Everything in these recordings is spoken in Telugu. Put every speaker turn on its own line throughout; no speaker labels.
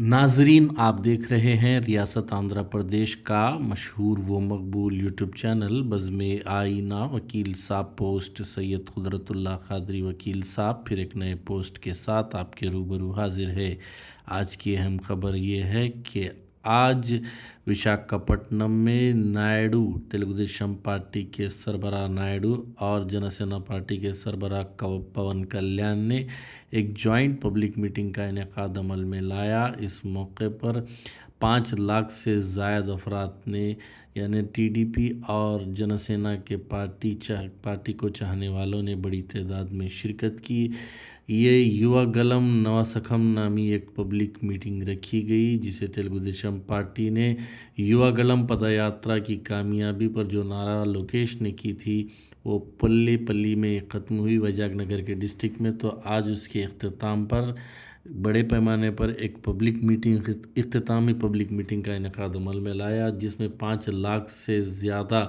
नाजरीन, आप देख रहे हैं रियासत आंध्र प्रदेश का मशहूर व मकबूल यूट्यूब चैनल बज़्म आईना। वकील साहब पोस्ट सैयद कुदरतुल्लाह कादरी वकील साहब फिर एक नए पोस्ट के साथ आपके रूबरू हाजिर है। आज की अहम खबर ये है कि आज विशाखापट्टनम में नायडू तेलुगुदेशम पार्टी के सरबराह नायडू और जनसेना पार्टी के सरबराह पवन कल्याण ने एक जॉइंट पब्लिक मीटिंग का इनेकाद अमल में लाया। इस मौके पर 5 लाख से ज़ायद अफराद ने यानी टीडीपी और जनसेना के पार्टी को चाहने वालों ने बड़ी तादाद में शिरकत की। ये युवा गलम नवासखम नामी एक पब्लिक मीटिंग रखी गई जिसे तेलुगुदेशम पार्टी ने युवा गलम पदयात्रा की कामयाबी पर जो नारा लोकेश ने की थी वो पल्ली पल्ली में ख़त्म हुई वैजाग नगर के डिस्ट्रिक्ट में। तो आज उसके अख्ताम पर बड़े पैमाने पर एक पब्लिक मीटिंग इख्तितामी पब्लिक मीटिंग का इनेकाद अमल में लाया जिसमें 5 लाख से ज़्यादा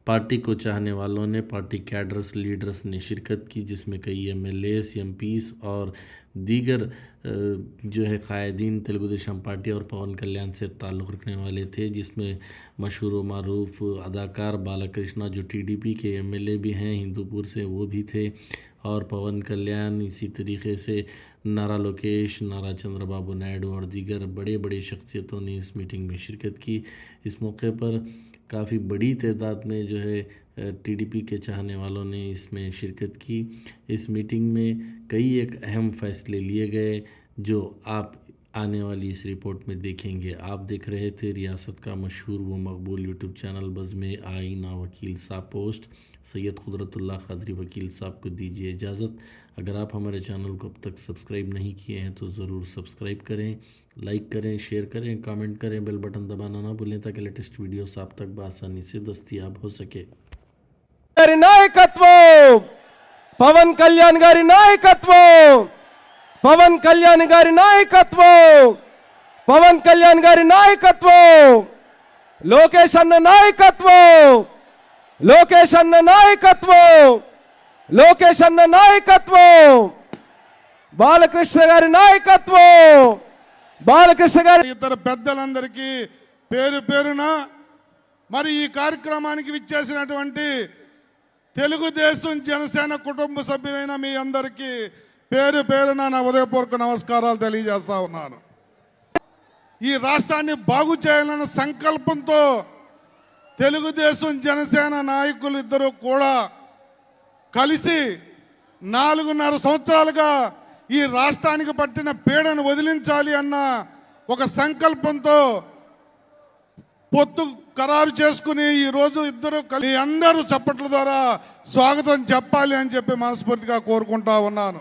पार्टी को चाहने वालों ने पार्टी कैडर्स लीडर्स ने शिरकत की जिसमें कई एमएलएस एमपीस और दीगर जो है कायदीन तेलुगुदेशम पार्टी और पवन कल्याण से ताल्लुक़ रखने वाले थे, जिसमें मशहूर व मारूफ अदाकार बालाकृष्णा जो टीडीपी के एमएलए भी हैं हिंदूपुर से वो भी थे, और पवन कल्याण इसी तरीके से नारा लोकेश, नारा चंद्रबाबू नायडू और दीगर बड़े बड़े शख्सियतों ने इस मीटिंग में शिरकत की। इस मौके पर काफ़ी बड़ी तादाद में जो है टीडीपी के चाहने वालों ने इसमें शिरकत की। इस मीटिंग में कई एक अहम फैसले लिए गए जो आप आने वाली इस रिपोर्ट में देखेंगे। आप देख रहे थे रियासत का मशहूर व मकबूल यूट्यूब चैनल बज़्म आईना। वकील साहब पोस्ट सैयद कुदरतुल्लाह कादरी वकील साहब को दीजिए इजाज़त। अगर आप हमारे चैनल को अब तक सब्सक्राइब नहीं किए हैं तो ज़रूर सब्सक्राइब करें, लाइक करें, शेयर करें, कमेंट करें, बेल बटन दबाना ना भूलें ताकि लेटेस्ट वीडियोस आप तक आसानी से दस्तयाब हो सके।
नायकत्व पवन कल्याण गारी नायकत्व, पवन कल्याण गारी नायकत्व, पवन कल्याण गारी नायकत्व, लोकेश अन्न नायकत्व, लोकेश अन्न नायकत्व, लोकेश अन्न नायकत्व, బాలకృష్ణ గారి నాయకత్వం, బాలకృష్ణ గారి
ఇతర పెద్దలందరికీ పేరు పేరున మరి ఈ కార్యక్రమానికి విచ్చేసినటువంటి తెలుగుదేశం జనసేన కుటుంబ సభ్యులైన మీ అందరికీ పేరు పేరున నా ఉదయపూర్వక నమస్కారాలు తెలియజేస్తా ఉన్నాను। ఈ రాష్ట్రాన్ని బాగు చేయాలన్న సంకల్పంతో తెలుగుదేశం జనసేన నాయకులు ఇద్దరు కూడా కలిసి 4.5 సంవత్సరాలుగా ఈ రాష్ట్రానికి పట్టిన పీడను వదిలించాలి అన్న ఒక సంకల్పంతో పొత్తు ఖరారు చేసుకుని ఈ రోజు ఇద్దరు కలిసి అందరూ చప్పట్ల ద్వారా స్వాగతం చెప్పాలి అని చెప్పి మనస్ఫూర్తిగా కోరుకుంటా ఉన్నాను।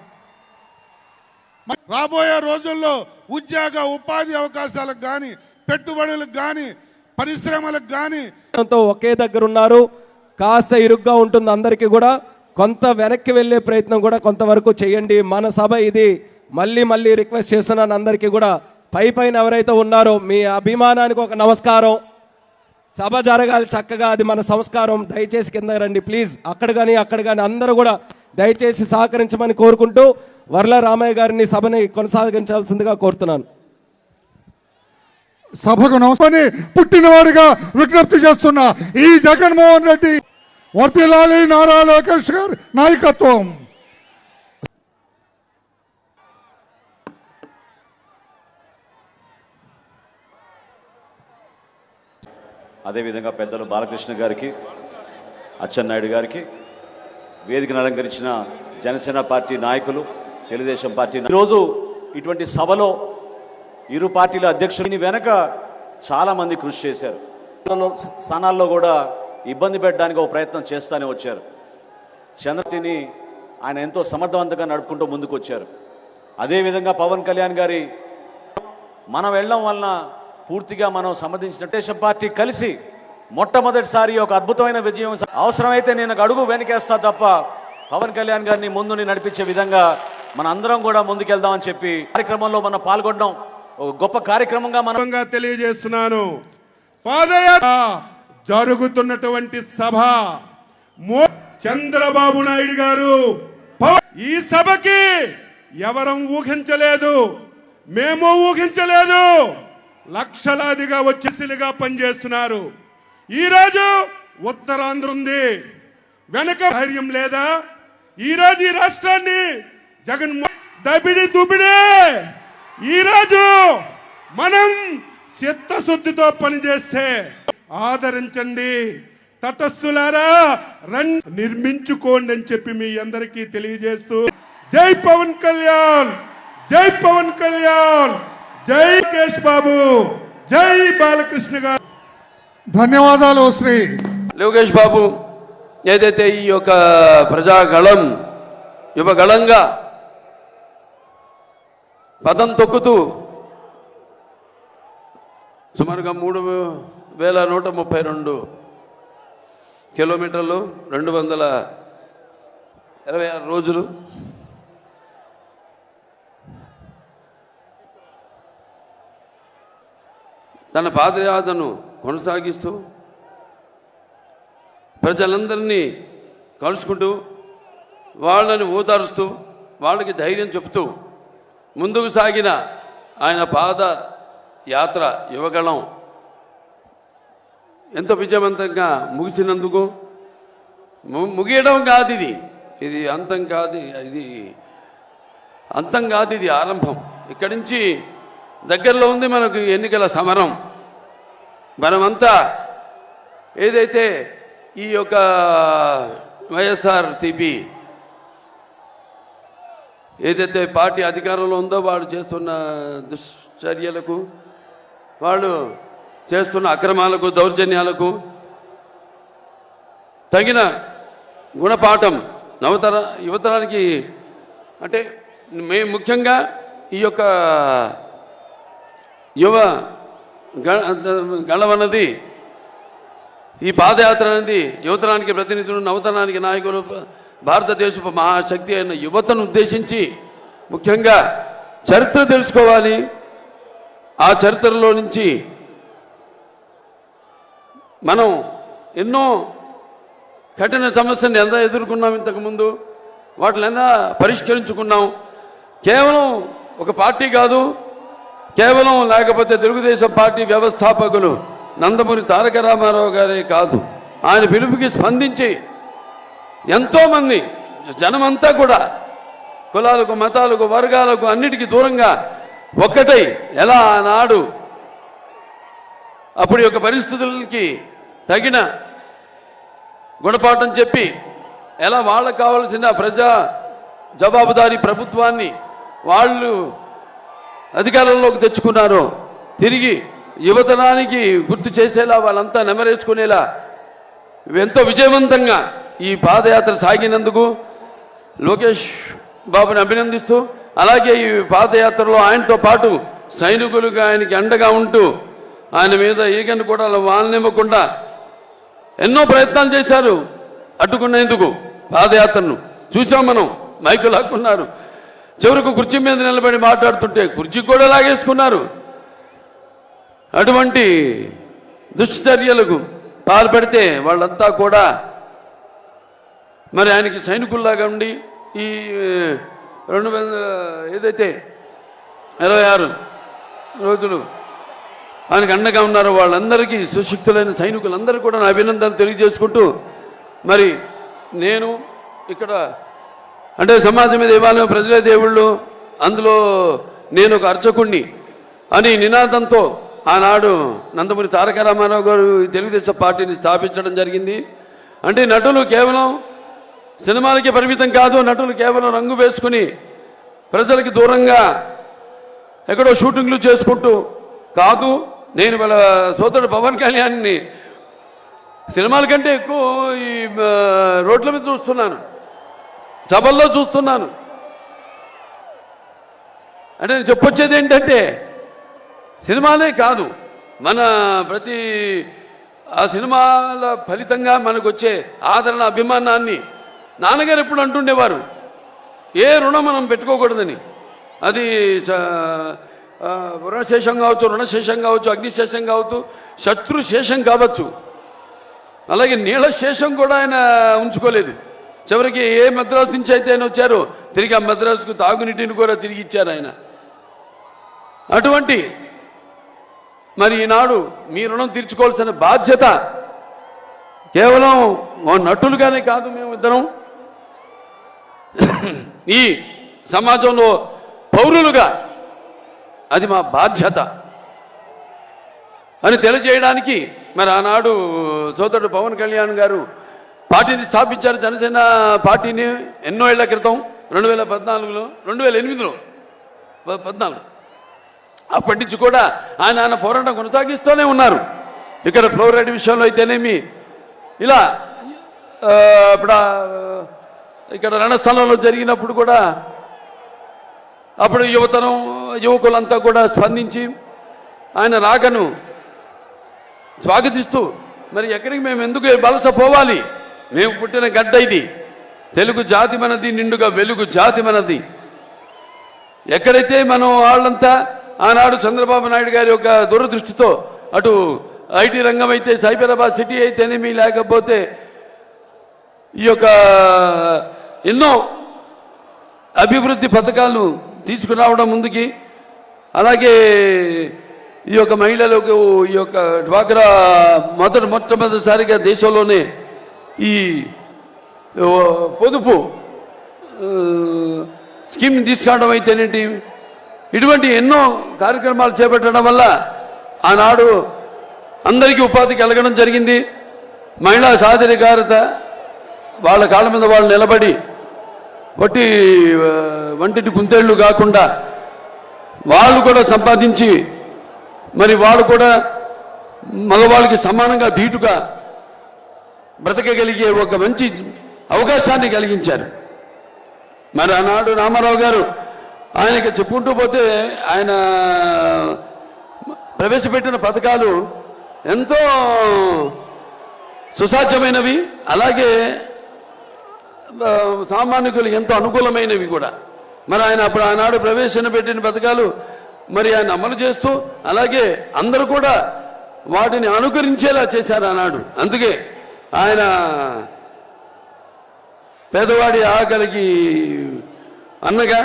రాబోయే రోజుల్లో ఉద్యోగ ఉపాధి అవకాశాలకు కానీ పెట్టుబడులకు కానీ పరిశ్రమలకు కానీ
ఒకే దగ్గర ఉన్నారు, కాస్త ఇరుగ్గా ఉంటుంది అందరికీ కూడా కొంత వెనక్కి వెళ్ళే ప్రయత్నం కూడా కొంతవరకు చేయండి। మన సభ ఇది, మళ్ళీ మళ్ళీ రిక్వెస్ట్ చేస్తున్నాను అందరికీ కూడా పైన ఎవరైతే ఉన్నారో మీ అభిమానానికి ఒక నమస్కారం। సభ జరగాలి చక్కగా, అది మన సంస్కారం, దయచేసి కింద రండి ప్లీజ్। అక్కడ కానీ అందరూ కూడా దయచేసి సహకరించమని కోరుకుంటూ వర్ల రామయ్య గారిని సభని కొనసాగించాల్సిందిగా కోరుతున్నాను।
సభకు నమస్కారం పుట్టినవాడిగా విజ్ఞప్తి చేస్తున్నా ఈ జగన్మోహన్ రెడ్డి వర్తిల్లాలి నారా లోకేష్ గారి నాయకత్వం।
అదేవిధంగా పెద్దలు బాలకృష్ణ గారికి, అచ్చెన్నాయుడు గారికి, వేదికను అలంకరించిన జనసేన పార్టీ నాయకులు, తెలుగుదేశం పార్టీ ఈరోజు ఇటువంటి సభలో ఇరు పార్టీల అధ్యక్షుని వెనక చాలామంది కృషి చేశారు। స్థానాల్లో కూడా ఇబ్బంది పెట్టడానికి ఒక ప్రయత్నం చేస్తూనే వచ్చారు। చంద్రబాబుని ఆయన ఎంతో సమర్థవంతంగా నడుపుకుంటూ ముందుకు వచ్చారు। అదేవిధంగా పవన్ కళ్యాణ్ గారి మనం వెళ్ళడం వలన పూర్తిగా మనం సంబంధించిన తెలుగుదేశం పార్టీ కలిసి మొట్టమొదటిసారి ఒక అద్భుతమైన విజయం, అవసరమైతే నేను అడుగు వెనకేస్తా తప్ప పవన్ కళ్యాణ్ గారిని ముందుని నడిపించే విధంగా మన అందరం కూడా ముందుకెళ్దామని చెప్పి కార్యక్రమంలో మనం పాల్గొనడం ఒక గొప్ప కార్యక్రమంగా మనం
తెలియజేస్తున్నాను। పాదయాత్ర జరుగుతున్నటువంటి సభ చంద్రబాబు నాయుడు గారు ఈ సభకి ఎవరం ఊహించలేదు, మేము ఊహించలేదు. లక్షలాదిగా వచ్చేసిలుగా పనిచేస్తున్నారు. ఈరోజు ఉత్తరాంధ్ర ఉంది, వెనక ధైర్యం లేదా? ఈరోజు ఈ రాష్ట్రాన్ని జగన్మోహన్ దబిడి దుబిడే. ఈరోజు మనం చిత్తశుద్ధితో పనిచేస్తే ఆదరించండి, తటస్థులారా రండి, నిర్మించుకోండి అని చెప్పి మీ అందరికీ తెలియజేస్తూ జై పవన్ కళ్యాణ్, జై పవన్ కళ్యాణ్, జై కేశ్ బాబు, జై బాలకృష్ణ గారు.
ధన్యవాదాలు శ్రీ
లోకేష్ బాబు. ఏదైతే ఈ యొక్క ప్రజాగళం యువగళంగా పదం తొక్కుతూ సుమారుగా 3132 కిలోమీటర్లు 226 రోజులు తన పాదయాత్రను కొనసాగిస్తూ ప్రజలందరినీ కలుసుకుంటూ వాళ్ళని ఓదారుస్తూ వాళ్ళకి ధైర్యం చెప్తూ ముందుకు సాగిన ఆయన పాద యాత్ర యువగళం ఎంతో విజయవంతంగా ముగిసినందుకు ముగియడం కాదు, ఇది అంతం కాదు, ఇది ఆరంభం. ఇక్కడి నుంచి దగ్గరలో ఉంది మనకు ఎన్నికల సమరం. మనమంతా ఏదైతే ఈ యొక్క వైఎస్ఆర్సీపీ ఏదైతే పార్టీ అధికారంలో ఉందో వాళ్ళు చేస్తున్న దుశ్చర్యలకు, వాళ్ళు చేస్తున్న అక్రమాలకు, దౌర్జన్యాలకు తగిన గుణపాఠం యువతరానికి అంటే మేము ముఖ్యంగా ఈ యొక్క యువ గళమన్నది, ఈ పాదయాత్ర అనేది యువతరానికి ప్రతినిధులు, నవతరానికి నాయకులు, భారతదేశపు మహాశక్తి అయిన యువతను ఉద్దేశించి ముఖ్యంగా చరిత్ర తెలుసుకోవాలి. ఆ చరిత్రలో నుంచి మనం ఎన్నో కఠిన సమస్యను ఎంత ఎదుర్కొన్నాం ఇంతకుముందు, వాటినైనా పరిష్కరించుకున్నాం. కేవలం ఒక పార్టీ కాదు, కేవలం లేకపోతే తెలుగుదేశం పార్టీ వ్యవస్థాపకులు నందమూరి తారక రామారావు గారే కాదు, ఆయన పిలుపుకి స్పందించి ఎంతోమంది జనమంతా కూడా కులాలకు, మతాలకు, వర్గాలకు అన్నిటికీ దూరంగా ఒక్కటై ఎలా ఆనాడు అప్పుడు యొక్క పరిస్థితులకి తగిన గుణపాఠం చెప్పి ఎలా వాళ్ళకు కావలసిన ప్రజా జవాబుదారీ ప్రభుత్వాన్ని వాళ్ళు అధికారంలోకి తెచ్చుకున్నారో తిరిగి యువతరానికి గుర్తు చేసేలా, వాళ్ళంతా నెమరేసుకునేలా ఎంతో విజయవంతంగా ఈ పాదయాత్ర సాగినందుకు లోకేష్ బాబుని అభినందిస్తూ, అలాగే ఈ పాదయాత్రలో ఆయనతో పాటు సైనికులుగా ఆయనకి అండగా ఉంటూ ఆయన మీద ఈగను కూడా వాళ్ళనివ్వకుండా ఎన్నో ప్రయత్నాలు చేశారు అడ్డుకునేందుకు. పాదయాత్రను చూసాం మనం, మైకు లాక్కున్నారు, చివరకు కుర్చీ మీద నిలబడి మాట్లాడుతుంటే కుర్చీ కూడా లాగేసుకున్నారు. అటువంటి దుశ్చర్యలకు పాల్పడితే వాళ్ళంతా కూడా మరి ఆయనకి సైనికుల్లాగా ఉండి ఈ 26 రోజులు ఆయనకు అండగా ఉన్నారు. వాళ్ళందరికీ సుశిక్తులైన సైనికులందరూ కూడా నా అభినందనలు తెలియజేసుకుంటూ, మరి నేను ఇక్కడ అంటే సమాజం మీద దేవాలయం, ప్రజలే దేవుళ్ళు, అందులో నేను ఒక అర్చకుణ్ణి అని నినాదంతో ఆనాడు నందమూరి తారక రామారావు గారు తెలుగుదేశం పార్టీని స్థాపించడం జరిగింది. అంటే నటులు కేవలం సినిమాలకి పరిమితం కాదు, నటులు కేవలం రంగు వేసుకుని ప్రజలకి దూరంగా ఎక్కడో షూటింగ్లు చేసుకుంటూ కాదు. నేను వాళ్ళ సోదరుడు పవన్ కళ్యాణ్ని సినిమాల కంటే ఎక్కువ ఈ రోడ్ల మీద చూస్తున్నాను, సభల్లో చూస్తున్నాను. అంటే నేను చెప్పొచ్చేది ఏంటంటే సినిమాలే కాదు, మన ప్రతి ఆ సినిమాల ఫలితంగా మనకు వచ్చే ఆదరణ, అభిమానాన్ని నాన్నగారు ఎప్పుడు అంటుండేవారు, ఏ రుణం మనం పెట్టుకోకూడదని. అది రుణశేషం కావచ్చు, రుణశేషం కావచ్చు, అగ్నిశేషం కావచ్చు, శత్రుశేషం కావచ్చు. అలాగే నీళ్ళ శేషం కూడా ఆయన ఉంచుకోలేదు. చివరికి ఏ మద్రాసు నుంచి అయితే ఆయన వచ్చారో తిరిగి ఆ మద్రాసుకు తాగునీటిని కూడా తిరిగి ఇచ్చారు ఆయన. అటువంటి మరి ఈనాడు మీ రుణం తీర్చుకోవాల్సిన బాధ్యత కేవలం నటులుగానే కాదు, మేము ఇద్దరం ఈ సమాజంలో పౌరులుగా అది మా బాధ్యత అని తెలియజేయడానికి మరి ఆనాడు సోదరుడు పవన్ కళ్యాణ్ గారు పార్టీని స్థాపించారు. జనసేన పార్టీని ఎన్నో ఏళ్ల క్రితం 2014లో 2008లో 14 అప్పటి నుంచి కూడా ఆయన పోరాటం కొనసాగిస్తూనే ఉన్నారు. ఇక్కడ ఫ్లోరైడ్ విషయంలో అయితేనేమి ఇలా ఇప్పుడు ఇక్కడ రణస్థలంలో జరిగినప్పుడు కూడా అప్పుడు యువకులంతా కూడా స్పందించి ఆయన రాకను స్వాగతిస్తూ మరి ఎక్కడికి మేము ఎందుకు వలస పోవాలి, మేము పుట్టిన గడ్డ ఇది, తెలుగు జాతి మనది, నిండుగా వెలుగు జాతి మనది. ఎక్కడైతే మనం వాళ్ళంతా ఆనాడు చంద్రబాబు నాయుడు గారి యొక్క దూరదృష్టితో అటు ఐటీ రంగం అయితే సైబరాబాద్ సిటీ అయితేనేమి, లేకపోతే ఈ యొక్క ఎన్నో అభివృద్ధి పథకాలను తీసుకురావడం ముందుకి, అలాగే ఈ యొక్క మహిళలకు ఈ యొక్క డ్వాక్రా మొట్టమొదటిసారిగా దేశంలోనే ఈ పొదుపు స్కీమ్ తీసుకురావడం అయితేనేంటి, ఇటువంటి ఎన్నో కార్యక్రమాలు చేపట్టడం వల్ల ఆనాడు అందరికీ ఉపాధి కలగడం జరిగింది. మహిళా సాధికారత వాళ్ళ కాళ్ళ మీద వాళ్ళు నిలబడి వంటిటి కుంతేళ్లు కాకుండా వాళ్ళు కూడా సంపాదించి మరి వాళ్ళు కూడా మగవాళ్ళకి సమానంగా ధీటుగా బ్రతకగలిగే ఒక మంచి అవకాశాన్ని కలిగించారు. మరి ఆనాడు రామారావు గారు ఆయనకి చెప్పుకుంటూ పోతే ఆయన ప్రవేశపెట్టిన పథకాలు ఎంతో సుసాధ్యమైనవి, అలాగే సామాన్యులకు ఎంతో అనుకూలమైనవి కూడా. మరి ఆయన అప్పుడు ఆనాడు ప్రవేశపెట్టిన పథకాలు మరి ఆయన అమలు చేస్తూ అలాగే అందరూ కూడా వాటిని అనుకరించేలా చేశారు ఆనాడు. అందుకే ఆయన పేదవాడి ఆకలికి అన్నగా,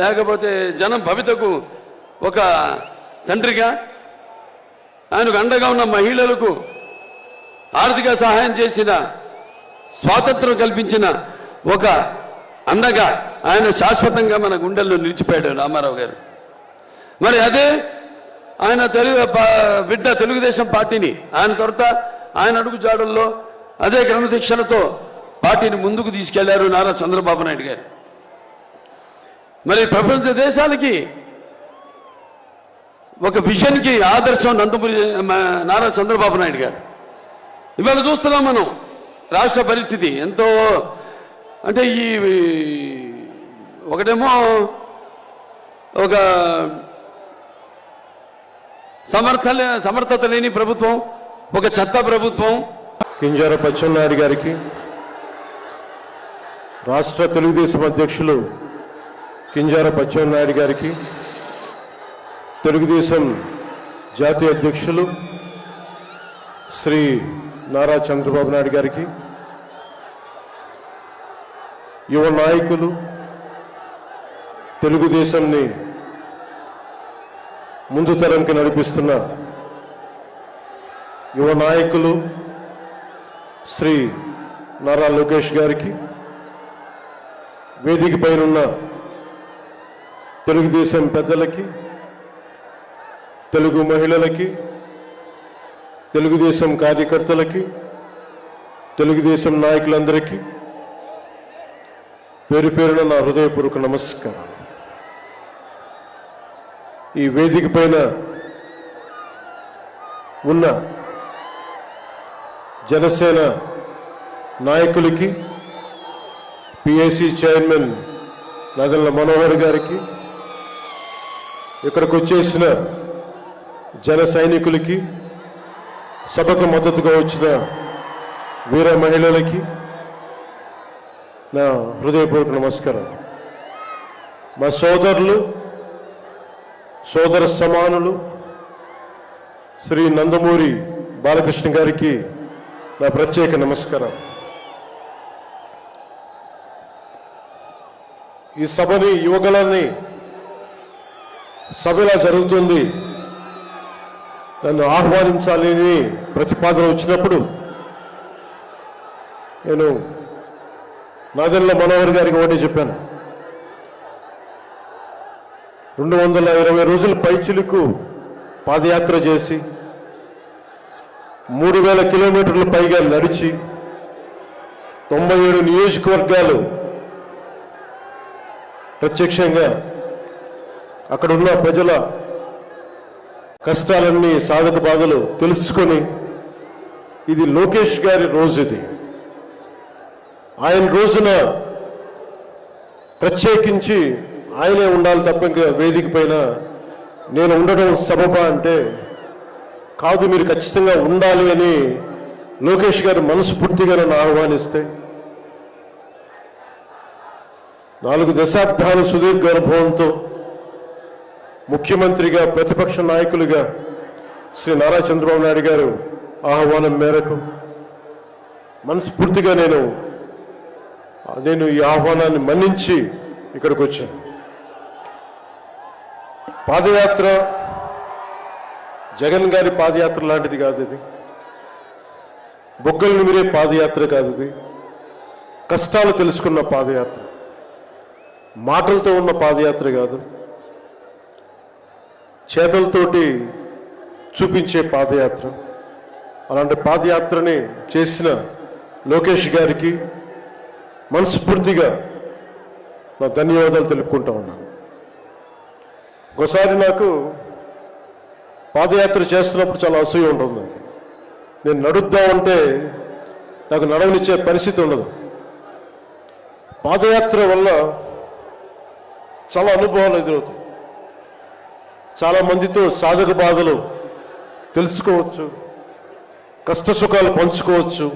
లేకపోతే జనం భవితకు ఒక తండ్రిగా, ఆయనకు అండగా ఉన్న మహిళలకు ఆర్థిక సహాయం చేసిన, స్వాతంత్రం కల్పించిన ఒక అన్నగా ఆయన శాశ్వతంగా మన గుండెల్లో నిలిచిపోయాడు రామారావు గారు. మరి అదే ఆయన బిడ్డ తెలుగుదేశం పార్టీని ఆయన తొరత ఆయన అడుగు జాడల్లో అదే క్రమశిక్షణతో పార్టీని ముందుకు తీసుకెళ్లారు నారా చంద్రబాబు నాయుడు గారు. మరి ప్రపంచ దేశాలకి ఒక విజన్కి ఆదర్శం నందమూరి నారా చంద్రబాబు నాయుడు గారు. ఇవాళ చూస్తున్నాం మనం రాష్ట్ర పరిస్థితి ఎంతో, అంటే ఈ ఒకటేమో ఒక సమర్థత లేని ప్రభుత్వం, ఒక చెత్త ప్రభుత్వం.
కింజారపు అచ్చెన్నాయుడు గారికి, రాష్ట్ర తెలుగుదేశం అధ్యక్షులు కింజారపు అచ్చెన్నాయుడు గారికి, తెలుగుదేశం జాతీయ అధ్యక్షులు శ్రీ నారా చంద్రబాబు నాయుడు గారికి, యువ నాయకులు, తెలుగుదేశంని ముందు తరంకి నడిపిస్తున్న యువ నాయకులు శ్రీ నారా లోకేష్ గారికి, వేదిక పైనున్న తెలుగుదేశం పెద్దలకి, తెలుగు మహిళలకి, తెలుగుదేశం కార్యకర్తలకి, తెలుగుదేశం నాయకులందరికీ పేరు పేరున నా హృదయపూర్వక నమస్కారం. ఈ వేదిక పైన ఉన్న జనసేన నాయకులకి, పిఐసి చైర్మన్ నగల్ల మనోహర్ గారికి, ఇక్కడికి వచ్చేసిన జన సైనికులకి, సభకు మద్దతుగా వచ్చిన వీర మహిళలకి నా హృదయపూర్వక నమస్కారం. మా సోదరులు, సోదర సమానులు శ్రీ నందమూరి బాలకృష్ణ గారికి నా ప్రత్యేక నమస్కారం. ఈ సభని, యువగళాన్ని సభ ఇలా జరుగుతుంది, నన్ను ఆహ్వానించాలని ప్రతిపాదన వచ్చినప్పుడు నేను నాదెండ్ల మనోహర్ గారికి ఒకటే చెప్పాను. 220 రోజులు పైచిలుకు పాదయాత్ర చేసి 3000 కిలోమీటర్లు పైగా నడిచి 97 నియోజకవర్గాలు ప్రత్యక్షంగా అక్కడున్న ప్రజల కష్టాలన్నీ సాధక బాధలు తెలుసుకొని, ఇది లోకేష్ గారి రోజు, ఇది ఆయన రోజున ప్రత్యేకించి ఆయనే ఉండాలి తప్ప ఇంకా వేదిక పైన నేను ఉండడం సబబా అంటే కాదు, మీరు ఖచ్చితంగా ఉండాలి అని లోకేష్ గారు మనస్ఫూర్తిగా నన్ను ఆహ్వానిస్తే 4 దశాబ్దాల సుదీర్ఘ అనుభవంతో ముఖ్యమంత్రిగా ప్రతిపక్ష నాయకులుగా శ్రీ నారా చంద్రబాబు నాయుడు గారు ఆహ్వానం మేరకు మనస్ఫూర్తిగా నేను ఈ ఆహ్వానాన్ని మన్నించి ఇక్కడికి వచ్చాను. పాదయాత్ర జగన్ గారి పాదయాత్ర లాంటిది కాదు, ఇది బొగ్గలు నిమిరే పాదయాత్ర కాదు, ఇది కష్టాలు తెలుసుకున్న పాదయాత్ర, మాటలతో ఉన్న పాదయాత్ర కాదు, చేతలతోటి చూపించే పాదయాత్ర. అలాంటి పాదయాత్రని చేసిన లోకేష్ గారికి మనస్ఫూర్తిగా నా ధన్యవాదాలు తెలుపుకుంటా ఉన్నాను. ఒకసారి నాకు పాదయాత్ర చేస్తున్నప్పుడు చాలా అసూయ ఉంటుంది. నేను నడుద్దామంటే నాకు నడవనిచ్చే పరిస్థితి ఉండదు. పాదయాత్ర వల్ల చాలా అనుభవాలు ఎదురవుతాయి. చాలా మందితో సాధక బాధలు తెలుసుకోవచ్చు, కష్ట సుఖాలు పంచుకోవచ్చు.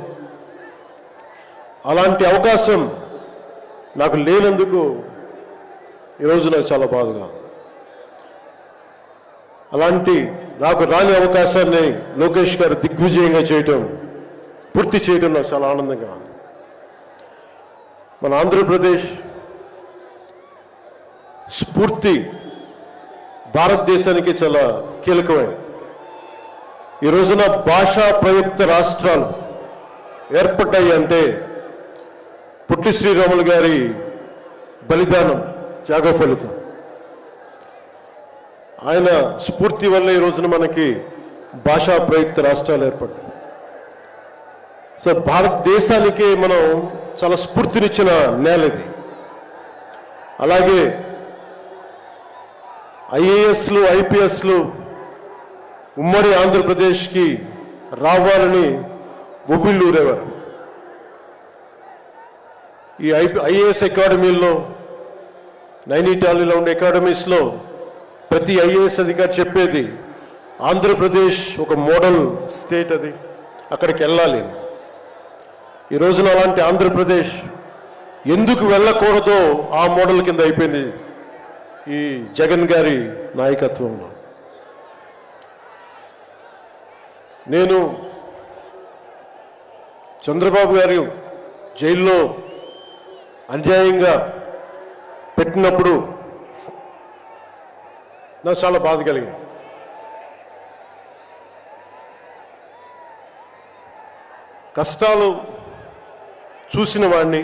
అలాంటి అవకాశం నాకు లేనందుకు ఈరోజు నాకు చాలా బాధగా. అలాంటి నాకు రాని అవకాశాన్ని లోకేష్ గారు దిగ్విజయంగా చేయటం, పూర్తి చేయడం నాకు చాలా ఆనందంగా ఉంది. మన ఆంధ్రప్రదేశ్ స్ఫూర్తి భారతదేశానికి చాలా కీలకమైనది. ఈ రోజున భాషా ప్రయుక్త రాష్ట్రాలు ఏర్పడ్డాయి అంటే పుట్టి శ్రీరాములు గారి బలిదానం, త్యాగ ఫలితం. ఆయన స్ఫూర్తి వల్ల ఈ రోజున మనకి భాషా ప్రయుక్త రాష్ట్రాలు ఏర్పడ్డాయి. సో భారతదేశానికి మనం చాలా స్ఫూర్తినిచ్చిన నేల ఇది. అలాగే ఐఏఎస్లు, ఐపీఎస్లు ఉమ్మడి ఆంధ్రప్రదేశ్కి రావాలని ఉవ్విళ్ళూరేవారు. ఈ ఐఏఎస్ అకాడమీల్లో, నైనిటాల్లో ఉండే అకాడమీస్లో ప్రతి ఐఏఎస్ అధికారి చెప్పేది ఆంధ్రప్రదేశ్ ఒక మోడల్ స్టేట్, అది అక్కడికి వెళ్ళాలి. ఈ రోజున అలాంటి ఆంధ్రప్రదేశ్ ఎందుకు వెళ్ళకూడదో ఆ మోడల్ కింద అయిపోయింది ఈ జగన్ గారి నాయకత్వంలో. నేను చంద్రబాబు గారు జైల్లో అన్యాయంగా పెట్టినప్పుడు నాకు చాలా బాధ కలిగింది. కష్టాలు చూసిన వాడిని,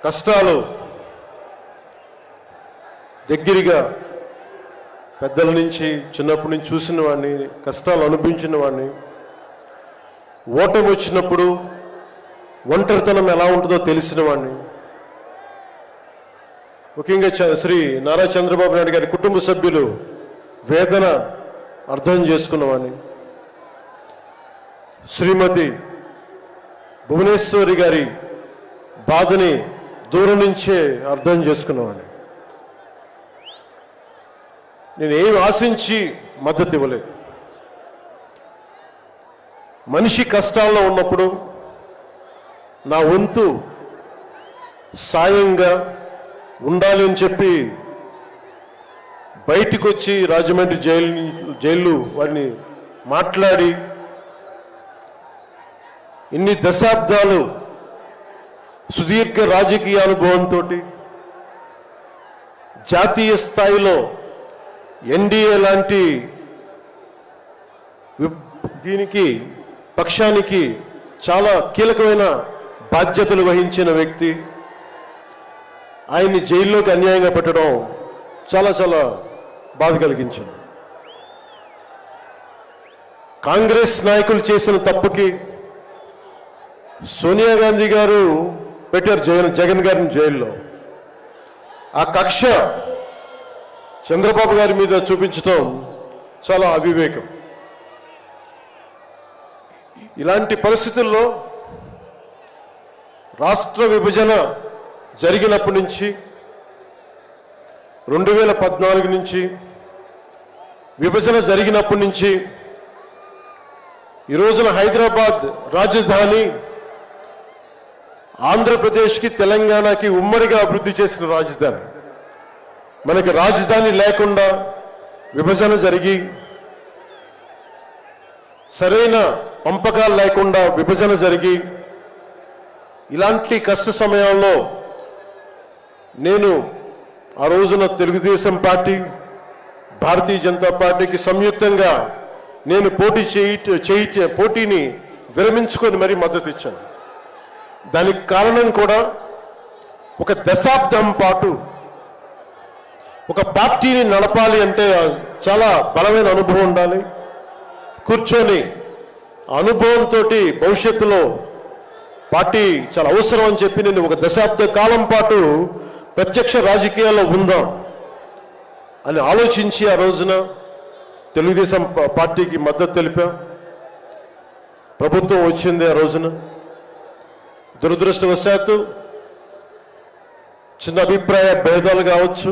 కష్టాలు దగ్గరగా పెద్దల నుంచి చిన్నప్పటి నుంచి చూసిన వాడిని, కష్టాలు అనుభవించిన వాడిని, ఓటమి వచ్చినప్పుడు ఒంటరితనం ఎలా ఉంటుందో తెలిసిన వాడిని, ముఖ్యంగా శ్రీ నారా చంద్రబాబు నాయుడు గారి కుటుంబ సభ్యులు వేదన అర్థం చేసుకున్నవాడిని, శ్రీమతి భువనేశ్వరి గారి బాధని దూరం నుంచే అర్థం చేసుకున్నవాడిని. నేను ఏమి ఆశించి మద్దతు ఇవ్వలేదు. మనిషి కష్టాల్లో ఉన్నప్పుడు నా వంతు సాయంగా ఉండాలి అని చెప్పి బయటికి వచ్చి రాజమండ్రి జైలు వారిని మాట్లాడి ఇన్ని దశాబ్దాలు సుదీర్ఘ రాజకీయ అనుభవంతో జాతీయ స్థాయిలో ఎన్డీఏ లాంటి దీనికి పక్షానికి చాలా కీలకమైన బాధ్యతలు వహించిన వ్యక్తి. ఆయన్ని జైల్లోకి అన్యాయంగా పెట్టడం చాలా చాలా బాధ కలిగించింది. కాంగ్రెస్ నాయకులు చేసిన తప్పుకి సోనియా గాంధీ గారు పెట్టారు జగన్ గారిని జైల్లో. ఆ కక్ష చంద్రబాబు గారి మీద చూపించడం చాలా అవివేకం. ఇలాంటి పరిస్థితుల్లో రాష్ట్ర విభజన జరిగినప్పటి నుంచి 2014 నుంచి విభజన జరిగినప్పటి నుంచి ఈ రోజున హైదరాబాద్ రాజధాని ఆంధ్రప్రదేశ్కి తెలంగాణకి ఉమ్మడిగా అభివృద్ధి చేసిన రాజధాని. మనకి రాజధాని లేకుండా విభజన జరిగి సరైన పంపకాలు లేకుండా విభజన జరిగి ఇలాంటి కష్ట సమయంలో నేను ఆ రోజున తెలుగుదేశం పార్టీ భారతీయ జనతా పార్టీకి సంయుక్తంగా నేను పోటీని విరమించుకొని మరీ మద్దతు ఇచ్చాను. దానికి కారణం కూడా ఒక దశాబ్దం పాటు ఒక పార్టీని నడపాలి అంటే చాలా బలమైన అనుభవం ఉండాలి. కూర్చొని అనుభవంతో భవిష్యత్తులో పార్టీ చాలా అవసరం అని చెప్పి నేను ఒక దశాబ్ద కాలం పాటు ప్రత్యక్ష రాజకీయాల్లో ఉందాం అని ఆలోచించి ఆ రోజున తెలుగుదేశం పార్టీకి మద్దతు తెలిపాం. ప్రభుత్వం వచ్చింది ఆ రోజున. దురదృష్టవశాత్తు చిన్న అభిప్రాయ భేదాలు కావచ్చు,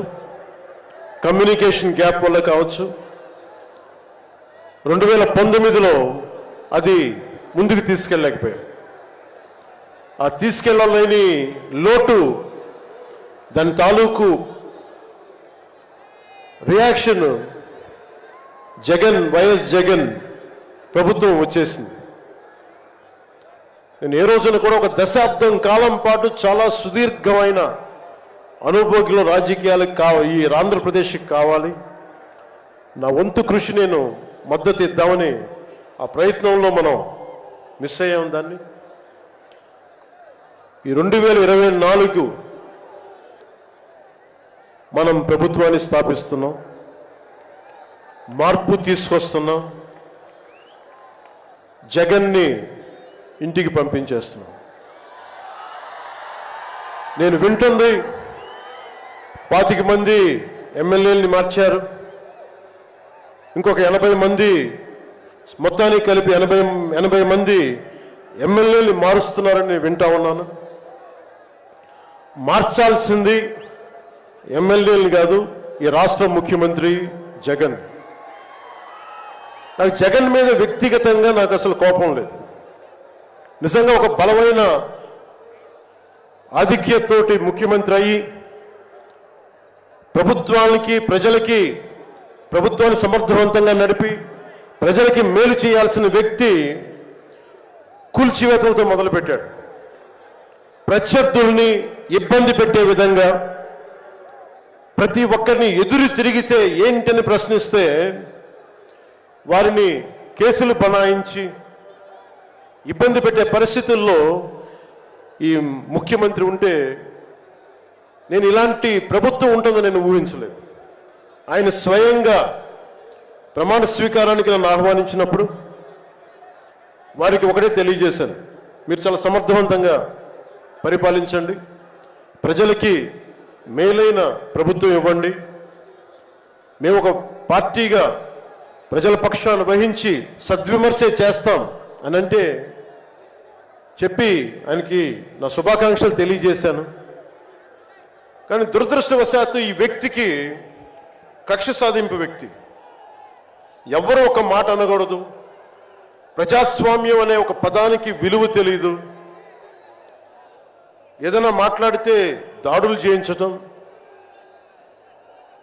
కమ్యూనికేషన్ గ్యాప్ వల్ల కావచ్చు 2019లో అది ముందుకు తీసుకెళ్ళలేకపోయాం. ఆ తీసుకెళ్ళలేని లోటు, దాని తాలూకు రియాక్షన్ వైఎస్ జగన్ ప్రభుత్వం వచ్చేసింది. నేను ఏ రోజున కూడా ఒక దశాబ్దం కాలం పాటు చాలా సుదీర్ఘమైన అనుభోగిలో రాజకీయాలకు ఈ ఆంధ్రప్రదేశ్కి కావాలి. నా వంతు కృషి నేను మద్దతు ఇద్దామని ఆ ప్రయత్నంలో మనం మిస్ అయ్యాం. దాన్ని ఈ 2024 మనం ప్రభుత్వాన్ని స్థాపిస్తున్నాం, మార్పు తీసుకొస్తున్నాం, జగన్ని ఇంటికి పంపించేస్తున్నాం. నేను వింటుంది 25 మంది ఎమ్మెల్యేలని మార్చారు, ఇంకొక 80 మంది, మొత్తానికి కలిపి 80 మంది ఎమ్మెల్యేలు మారుస్తున్నారని నేను వింటా ఉన్నాను. మార్చాల్సింది ఎమ్మెల్యేలు కాదు, ఈ రాష్ట్ర ముఖ్యమంత్రి జగన్. నాకు జగన్ మీద వ్యక్తిగతంగా నాకు అసలు కోపం లేదు. నిజంగా ఒక బలమైన ఆధిక్యతతోటి ముఖ్యమంత్రి అయ్యి ప్రభుత్వాన్ని సమర్థవంతంగా నడిపి ప్రజలకి మేలు చేయాల్సిన వ్యక్తి కూల్చివేతలతో మొదలుపెట్టాడు. ప్రత్యర్థుల్ని ఇబ్బంది పెట్టే విధంగా, ప్రతి ఒక్కరిని ఎదురు తిరిగితే ఏంటని ప్రశ్నిస్తే వారిని కేసులు బనాయించి ఇబ్బంది పెట్టే పరిస్థితుల్లో ఈ ముఖ్యమంత్రి ఉంటే నేను ఇలాంటి ప్రభుత్వం ఉంటుందని నేను ఊహించలేదు. ఆయన స్వయంగా ప్రమాణ స్వీకారానికి నన్ను ఆహ్వానించినప్పుడు వారికి ఒకటే తెలియజేశాను, మీరు చాలా సమర్థవంతంగా పరిపాలించండి, ప్రజలకి మేలైన ప్రభుత్వం ఇవ్వండి, మేము ఒక పార్టీగా ప్రజల పక్షాన్ని వహించి సద్విమర్శ చేస్తాం అని అంటే చెప్పి ఆయనకి నా శుభాకాంక్షలు తెలియజేశాను. కానీ దురదృష్టవశాత్తు ఈ వ్యక్తికి కక్ష సాధింపు వ్యక్తి, ఎవరు ఒక మాట అనకూడదు, ప్రజాస్వామ్యం అనే ఒక పదానికి విలువ తెలియదు, ఏదైనా మాట్లాడితే దాడులు చేయించడం,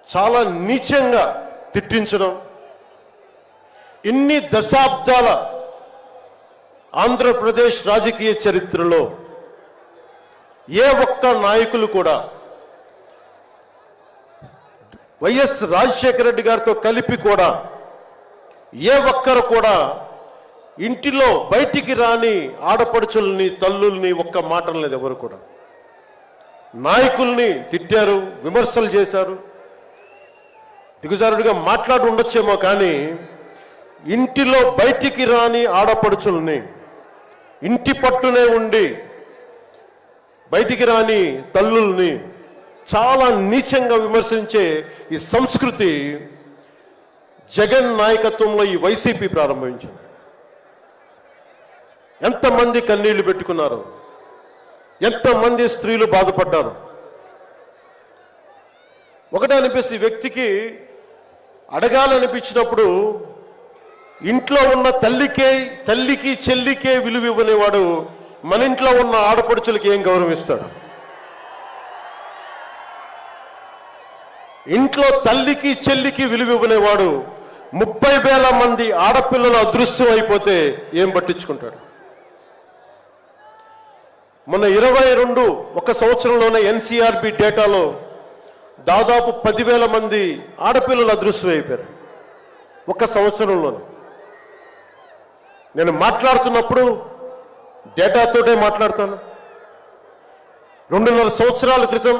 చాలా నీచంగా తిట్టించడం, ఇన్ని దశాబ్దాల ఆంధ్రప్రదేశ్ రాజకీయ చరిత్రలో ఏ ఒక్క నాయకులు కూడా వైఎస్ రాజశేఖర రెడ్డి గారితో కలిపి కూడా ఏ ఒక్కరు కూడా ఇంటిలో బయటికి రాని ఆడపడుచుల్ని తల్లుల్ని ఒక్క మాట లేదు. ఎవరు కూడా నాయకుల్ని తిట్టారు, విమర్శలు చేశారు, దిగుజారుడిగా మాట్లాడి ఉండొచ్చేమో, కానీ ఇంటిలో బయటికి రాని ఆడపడుచుల్ని, ఇంటి పట్టునే ఉండి బయటికి రాని తల్లుల్ని చాలా నీచంగా విమర్శించే ఈ సంస్కృతి జగన్ నాయకత్వంలో ఈ వైసీపీ ప్రారంభించింది. ఎంతమంది కన్నీళ్లు పెట్టుకున్నారు, ఎంతమంది స్త్రీలు బాధపడ్డారు. ఒకటే అనిపిస్తుంది, వ్యక్తికి అడగాలనిపించినప్పుడు ఇంట్లో ఉన్న తల్లికి చెల్లికే విలువ ఇవ్వనేవాడు మన ఇంట్లో ఉన్న ఆడపడుచులకి ఏం గౌరవం ఇస్తాడు? ఇంట్లో తల్లికి చెల్లికి విలువ ఇవ్వనేవాడు 30,000 మంది ఆడపిల్లలు అదృశ్యం అయిపోతే ఏం పట్టించుకుంటాడు? మొన్న 22 ఒక సంవత్సరంలోనే ఎన్సీఆర్బీ డేటాలో దాదాపు 10,000 మంది ఆడపిల్లలు అదృశ్యం అయిపోయారు ఒక సంవత్సరంలోనే. నేను మాట్లాడుతున్నప్పుడు డేటాతోటే మాట్లాడతాను. 2.5 సంవత్సరాల క్రితం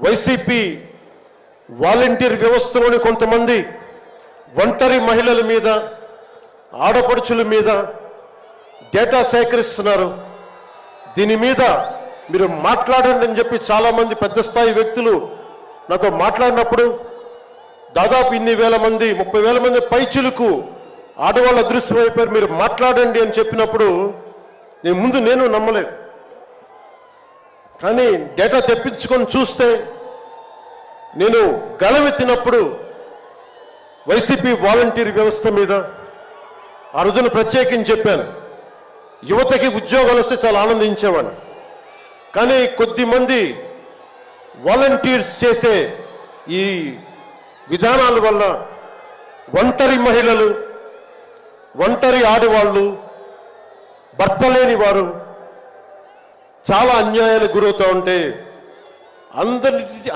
వైసీపీ వాలంటీర్ వ్యవస్థలోని కొంతమంది ఒంటరి మహిళల మీద, ఆడపడుచుల మీద డేటా సేకరిస్తున్నారు. దీని మీద మీరు మాట్లాడండి అని చెప్పి చాలామంది పెద్ద స్థాయి వ్యక్తులు నాతో మాట్లాడినప్పుడు దాదాపు ఇన్ని వేల మంది, 30,000 మంది పైచులకు ఆడవాళ్ళు అదృశ్యం అయిపోయారు, మీరు మాట్లాడండి అని చెప్పినప్పుడు నేను నమ్మలేదు. కానీ డేటా తెప్పించుకొని చూస్తే నేను గలవెత్తినప్పుడు వైసీపీ వాలంటీర్ వ్యవస్థ మీద ఆ రోజున ప్రత్యేకించి చెప్పాను. యువతకి ఉద్యోగాలు వస్తే చాలా ఆనందించేవాడిని. కానీ కొద్దిమంది వాలంటీర్స్ చేసే ఈ విధానాల వల్ల ఒంటరి మహిళలు, ఒంటరి ఆడవాళ్ళు, భర్త లేని వారు చాలా అన్యాయాలకు గురవుతూ ఉంటే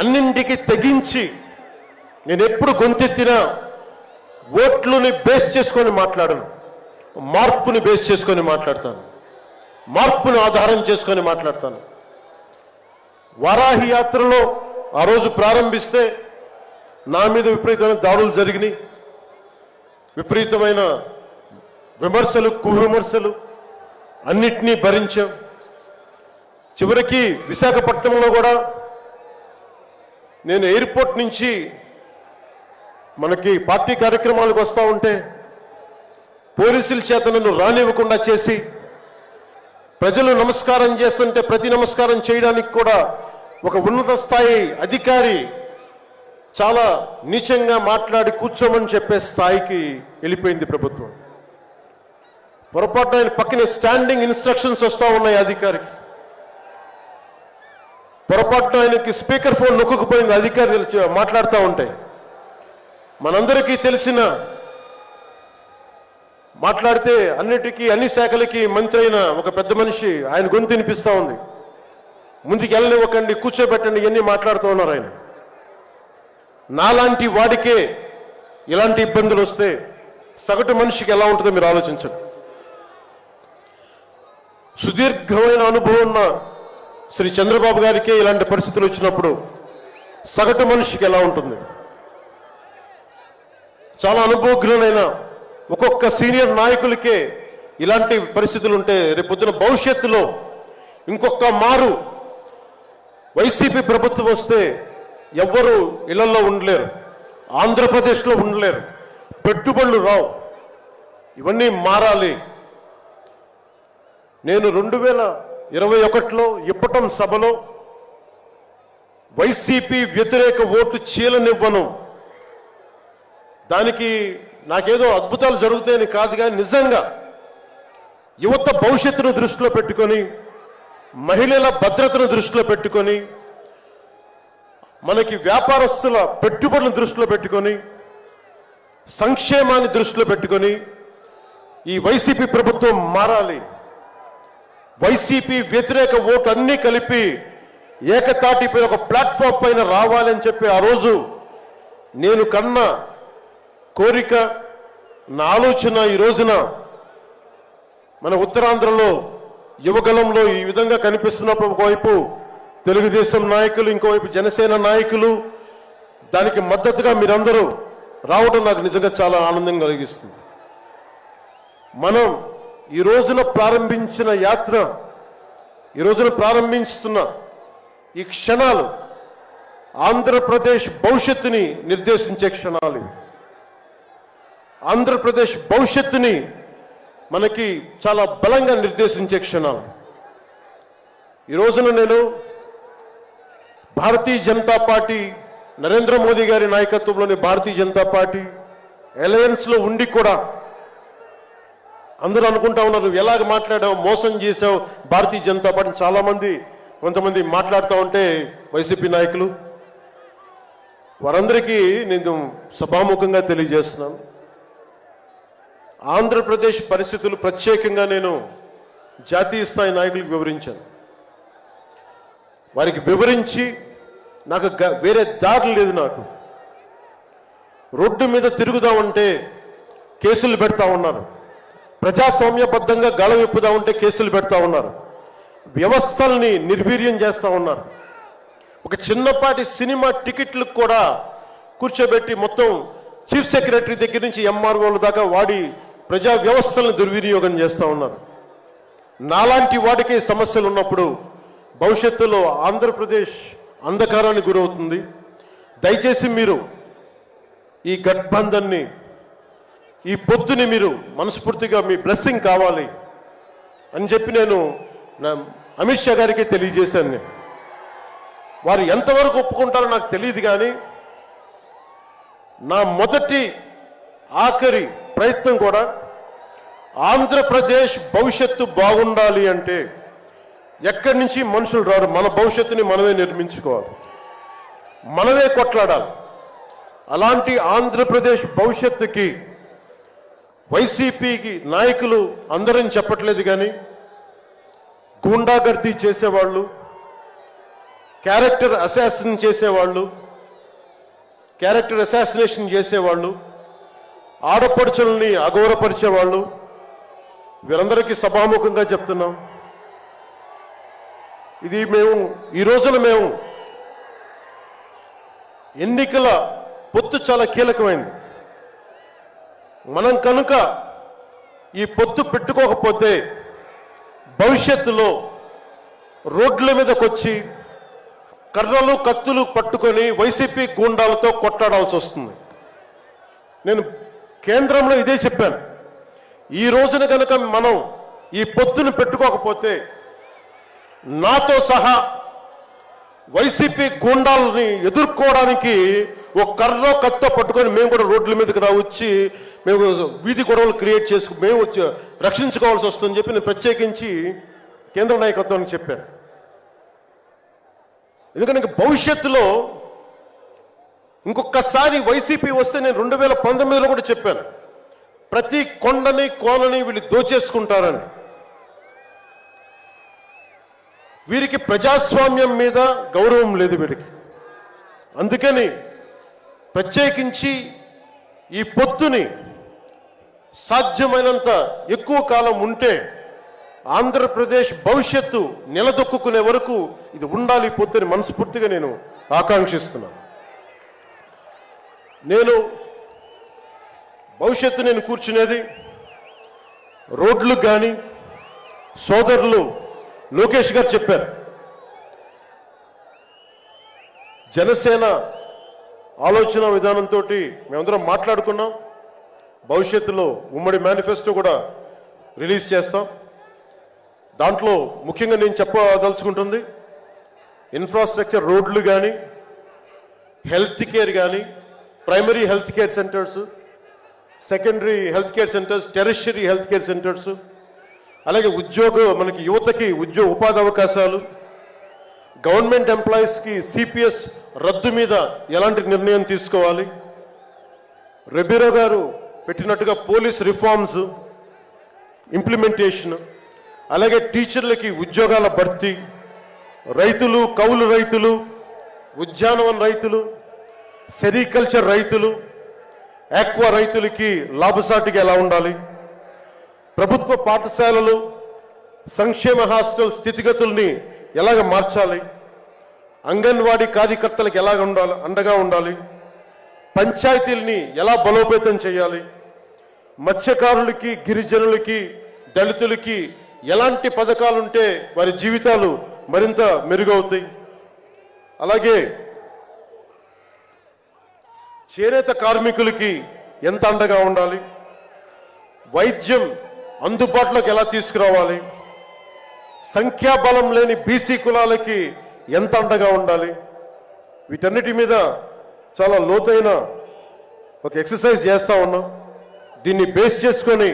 అన్నింటికి తెగించి నేను ఎప్పుడు గొంతెత్తినా ఓట్లుని బేస్ చేసుకొని మాట్లాడను, మార్పుని బేస్ చేసుకొని మాట్లాడతాను, మార్పుని ఆధారం చేసుకొని మాట్లాడతాను. వారాహి యాత్రలో ఆ రోజు ప్రారంభిస్తే నా మీద విపరీతమైన దాడులు జరిగినాయి, విపరీతమైన విమర్శలు, కువిమర్శలు అన్నిటినీ భరించాం. చివరికి విశాఖపట్నంలో కూడా నేను ఎయిర్పోర్ట్ నుంచి మనకి పార్టీ కార్యక్రమాలకు వస్తూ ఉంటే పోలీసుల చేత నన్ను రానివ్వకుండా చేసి, ప్రజలు నమస్కారం చేస్తుంటే ప్రతి నమస్కారం చేయడానికి కూడా ఒక ఉన్నత స్థాయి అధికారి చాలా నీచంగా మాట్లాడి కూర్చోమని చెప్పే స్థాయికి వెళ్ళిపోయింది ప్రభుత్వం. పొరపాటున ఆయన పక్కనే స్టాండింగ్ ఇన్స్ట్రక్షన్స్ వస్తూ ఉన్నాయి అధికారికి. పొరపాటున ఆయనకి స్పీకర్ ఫోన్ నొక్కుకుపోయింది అధికారి మాట్లాడుతూ ఉంటాయి. మనందరికీ తెలిసిన మాట్లాడితే అన్ని శాఖలకి మంత్రి అయిన ఒక పెద్ద మనిషి ఆయన గొంతు వినిపిస్తూ ఉంది. ముందుకు వెళ్ళనివ్వకండి, కూర్చోబెట్టండి, ఇవన్నీ మాట్లాడుతూ ఉన్నారు ఆయన. నాలాంటి వాడికే ఇలాంటి ఇబ్బందులు వస్తే సగటు మనిషికి ఎలా ఉంటుందో మీరు ఆలోచించండి. సుదీర్ఘమైన అనుభవం ఉన్న శ్రీ చంద్రబాబు గారికే ఇలాంటి పరిస్థితులు వచ్చినప్పుడు సగటు మనిషికి ఎలా ఉంటుంది? చాలా అనుభవజ్ఞులైన ఒక్కొక్క సీనియర్ నాయకులకే ఇలాంటి పరిస్థితులు ఉంటే రేపొద్దున భవిష్యత్తులో ఇంకొక మారు వైసీపీ ప్రభుత్వం వస్తే ఎవ్వరూ ఇళ్లలో ఉండలేరు, ఆంధ్రప్రదేశ్లో ఉండలేరు, పెట్టుబడులు రావు. ఇవన్నీ మారాలి. నేను 2021లో ఇప్పటం సభలో వైసీపీ వ్యతిరేక ఓటు చీలనివ్వను. దానికి నాకేదో అద్భుతాలు జరుగుతాయని కాదు, కానీ నిజంగా యువత భవిష్యత్తును దృష్టిలో పెట్టుకొని, మహిళల భద్రతను దృష్టిలో పెట్టుకొని, మనకి వ్యాపారస్తుల పెట్టుబడులను దృష్టిలో పెట్టుకొని, సంక్షేమాన్ని దృష్టిలో పెట్టుకొని ఈ వైసీపీ ప్రభుత్వం మారాలి. వైసీపీ వ్యతిరేక ఓటు అన్నీ కలిపి ఏకతాటిపై ఒక ప్లాట్ఫామ్ పైన రావాలని చెప్పి ఆ రోజు నేను కన్న కోరిక, నా ఆలోచన ఈ రోజున మన ఉత్తరాంధ్రలో యువగలంలో ఈ విధంగా కనిపిస్తున్నప్పుడు ఒకవైపు తెలుగుదేశం నాయకులు, ఇంకోవైపు జనసేన నాయకులు, దానికి మద్దతుగా మీరందరూ రావడం నాకు నిజంగా చాలా ఆనందం కలిగిస్తుంది. మనం ఈ రోజున ప్రారంభించిన యాత్ర, ఈ రోజున ప్రారంభిస్తున్న ఈ క్షణాలు ఆంధ్రప్రదేశ్ భవిష్యత్తుని నిర్దేశించే క్షణాలు. ఆంధ్రప్రదేశ్ భవిష్యత్తుని మనకి చాలా బలంగా నిర్దేశించే క్షణాలు. ఈ రోజున నేను భారతీయ జనతా పార్టీ, నరేంద్ర మోదీ గారి నాయకత్వంలోని భారతీయ జనతా పార్టీ అలయన్స్లో ఉండి కూడా అందరూ అనుకుంటా ఉన్నారు, నువ్వు ఎలాగ మాట్లాడావు, మోసం చేసావు భారతీయ జనతా పార్టీ. చాలామంది కొంతమంది మాట్లాడుతూ ఉంటే వైసీపీ నాయకులు, వారందరికీ నేను సభాముఖంగా తెలియజేస్తున్నాను, ఆంధ్రప్రదేశ్ పరిస్థితులు ప్రత్యేకంగా నేను జాతీయ స్థాయి నాయకులకు వివరించాను. వారికి వివరించి నాకు వేరే దారి లేదు. నాకు రోడ్డు మీద తిరుగుదామంటే కేసులు పెడతా ఉన్నారు, ప్రజాస్వామ్యబద్ధంగా గళ విప్పుదామంటే కేసులు పెడతా ఉన్నారు, వ్యవస్థల్ని నిర్వీర్యం చేస్తూ ఉన్నారు. ఒక చిన్నపాటి సినిమా టికెట్లకు కూడా కూర్చోబెట్టి మొత్తం చీఫ్ సెక్రటరీ దగ్గర నుంచి ఎంఆర్ఓల దాకా వాడి ప్రజా వ్యవస్థలను దుర్వినియోగం చేస్తూ ఉన్నారు. నాలాంటి వాడికి సమస్యలు ఉన్నప్పుడు భవిష్యత్తులో ఆంధ్రప్రదేశ్ అంధకారానికి గురవుతుంది. దయచేసి మీరు ఈ గఠబంధన్ని, ఈ పొత్తుని మీరు మనస్ఫూర్తిగా మీ బ్లెస్సింగ్ కావాలి అని చెప్పి నేను అమిత్ షా గారికి తెలియజేశాను. నేను వారు ఎంతవరకు ఒప్పుకుంటారో నాకు తెలియదు, కానీ నా మొదటి ఆఖరి ప్రయత్నం కూడా ఆంధ్రప్రదేశ్ భవిష్యత్తు బాగుండాలి అంటే ఎక్కడి నుంచి మనుషులు రారు, మన భవిష్యత్తుని మనమే నిర్మించుకోవాలి, మనమే కొట్లాడాలి. అలాంటి ఆంధ్రప్రదేశ్ భవిష్యత్తుకి వైసీపీకి నాయకులు అందరని చెప్పట్లేదు, కానీ గూండాగర్దీ చేసేవాళ్ళు, క్యారెక్టర్ అసాసినేషన్ చేసేవాళ్ళు, ఆడపడుచుల్ని అగౌరవపరిచేవాళ్ళు, వీరందరికీ సభాముఖంగా చెప్తున్నాం, ఇది ఈ రోజున మేము ఎన్నికల పొత్తు చాలా కీలకమైంది. మనం కనుక ఈ పొత్తు పెట్టుకోకపోతే భవిష్యత్తులో రోడ్ల మీదకి వచ్చి కర్రలు కత్తులు పట్టుకొని వైసీపీ గూండాలతో కొట్లాడాల్సి వస్తుంది. నేను కేంద్రంలో ఇదే చెప్పాను, ఈ రోజున కనుక మనం ఈ పొత్తును పెట్టుకోకపోతే నాతో సహా వైసీపీ గూండాలని ఎదుర్కోవడానికి ఒక కర్ర కత్తో పట్టుకొని మేము కూడా రోడ్ల మీదకి వచ్చి మేము వీధి గొడవలు క్రియేట్ చేసుకు మేము రక్షించుకోవాల్సి వస్తుందని చెప్పి నేను ప్రత్యేకించి కేంద్ర నాయకత్వానికి చెప్పాను. ఎందుకంటే భవిష్యత్తులో ఇంకొకసారి వైసీపీ వస్తే నేను 2019లో కూడా చెప్పాను, ప్రతి కొండని కోనని వీళ్ళు దోచేసుకుంటారని. వీరికి ప్రజాస్వామ్యం మీద గౌరవం లేదు వీరికి. అందుకని ప్రత్యేకించి ఈ పొత్తుని సాధ్యమైనంత ఎక్కువ కాలం ఉంటే ఆంధ్రప్రదేశ్ భవిష్యత్తు నిలదొక్కునే వరకు ఇది ఉండాలి పొత్తుని మనస్ఫూర్తిగా నేను ఆకాంక్షిస్తున్నాను. నేను భవిష్యత్తు నేను కూర్చునేది రోడ్లు కానీ సోదరులు లోకేష్ గారు చెప్పారు, జనసేన ఆలోచన విధానంతో మేమందరం మాట్లాడుకున్నాం. భవిష్యత్తులో ఉమ్మడి మేనిఫెస్టో కూడా రిలీజ్ చేస్తాం. దాంట్లో ముఖ్యంగా నేను చెప్పదలుచుకుంటుంది ఇన్ఫ్రాస్ట్రక్చర్, రోడ్లు కానీ, హెల్త్ కేర్ కానీ, primary health care centres, secondary health care centres, tertiary health care centres, అలాగే మనకి యువతకి ఉపాధి అవకాశాలు, గవర్నమెంట్ ఎంప్లాయీస్కి సిపిఎస్ రద్దు మీద ఎలాంటి నిర్ణయం తీసుకోవాలి, రెబీరో గారు పెట్టినట్టుగా పోలీస్ రిఫార్మ్స్ ఇంప్లిమెంటేషన్, అలాగే టీచర్లకి ఉద్యోగాల భర్తీ, రైతులు, కౌలు రైతులు, ఉద్యానవన రైతులు, సెరికల్చర్ రైతులు, ఆక్వా రైతులకి లాభసాటిగా ఎలా ఉండాలి, ప్రభుత్వ పాఠశాలలు, సంక్షేమ హాస్టల్ స్థితిగతుల్ని ఎలాగ మార్చాలి, అంగన్వాడీ కార్యకర్తలకు ఎలాగ ఉండాలి, అండగా ఉండాలి, పంచాయతీల్ని ఎలా బలోపేతం చేయాలి, మత్స్యకారులకి, గిరిజనులకి, దళితులకి ఎలాంటి పథకాలుంటే వారి జీవితాలు మరింత మెరుగవుతాయి, అలాగే చేనేత కార్మికులకి ఎంత అండగా ఉండాలి, వైద్యం అందుబాటులోకి ఎలా తీసుకురావాలి, సంఖ్యాబలం లేని బీసీ కులాలకి ఎంత అండగా ఉండాలి, వీటన్నిటి మీద చాలా లోతైన ఒక ఎక్సర్సైజ్ చేస్తూ ఉన్నాం. దీన్ని బేస్ చేసుకొని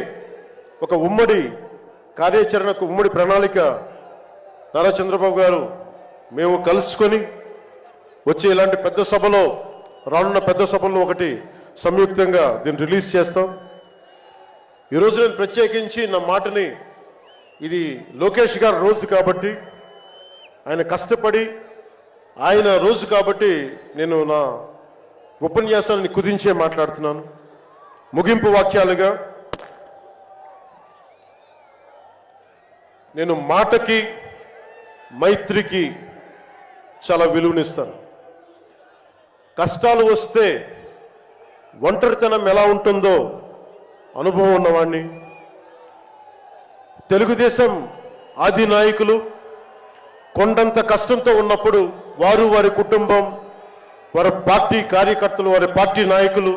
ఒక ఉమ్మడి కార్యాచరణకు, ఉమ్మడి ప్రణాళిక నారా చంద్రబాబు గారు మేము కలుసుకొని వచ్చే ఇలాంటి పెద్ద సభలో, రానున్న పెద్ద సభల్లో ఒకటి సంయుక్తంగా దీన్ని రిలీజ్ చేస్తాం. ఈరోజు నేను ప్రత్యేకించి నా మాటని, ఇది లోకేష్ గారి రోజు కాబట్టి, ఆయన కష్టపడి ఆయన రోజు కాబట్టి నేను నా ఉపన్యాసాన్ని కుదించే మాట్లాడుతున్నాను. ముగింపు వాక్యాలుగా నేను మాటకి, మైత్రికి చాలా విలువనిస్తాను. కష్టాలు వస్తే ఒంటరితనం ఎలా ఉంటుందో అనుభవం ఉన్నవాడిని. తెలుగుదేశం ఆది నాయకులు కొండంత కష్టంతో ఉన్నప్పుడు వారు, వారి కుటుంబం, వారి పార్టీ కార్యకర్తలు, వారి పార్టీ నాయకులు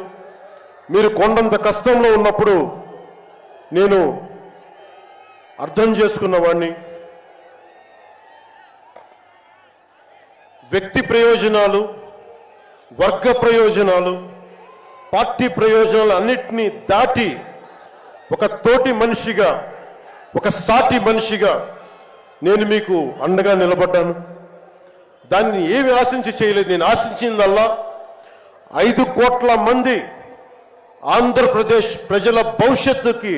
మీరు కొండంత కష్టంలో ఉన్నప్పుడు నేను అర్థం చేసుకున్నవాడిని. వ్యక్తి ప్రయోజనాలు, వర్గ ప్రయోజనాలు, పార్టీ ప్రయోజనాలు అన్నిటినీ దాటి ఒక తోటి మనిషిగా, ఒక సాటి మనిషిగా నేను మీకు అండగా నిలబడ్డాను. దాన్ని ఏమి ఆశించి చేయలేదు. నేను ఆశించిందల్లా 5 కోట్ల మంది ఆంధ్రప్రదేశ్ ప్రజల భవిష్యత్తుకి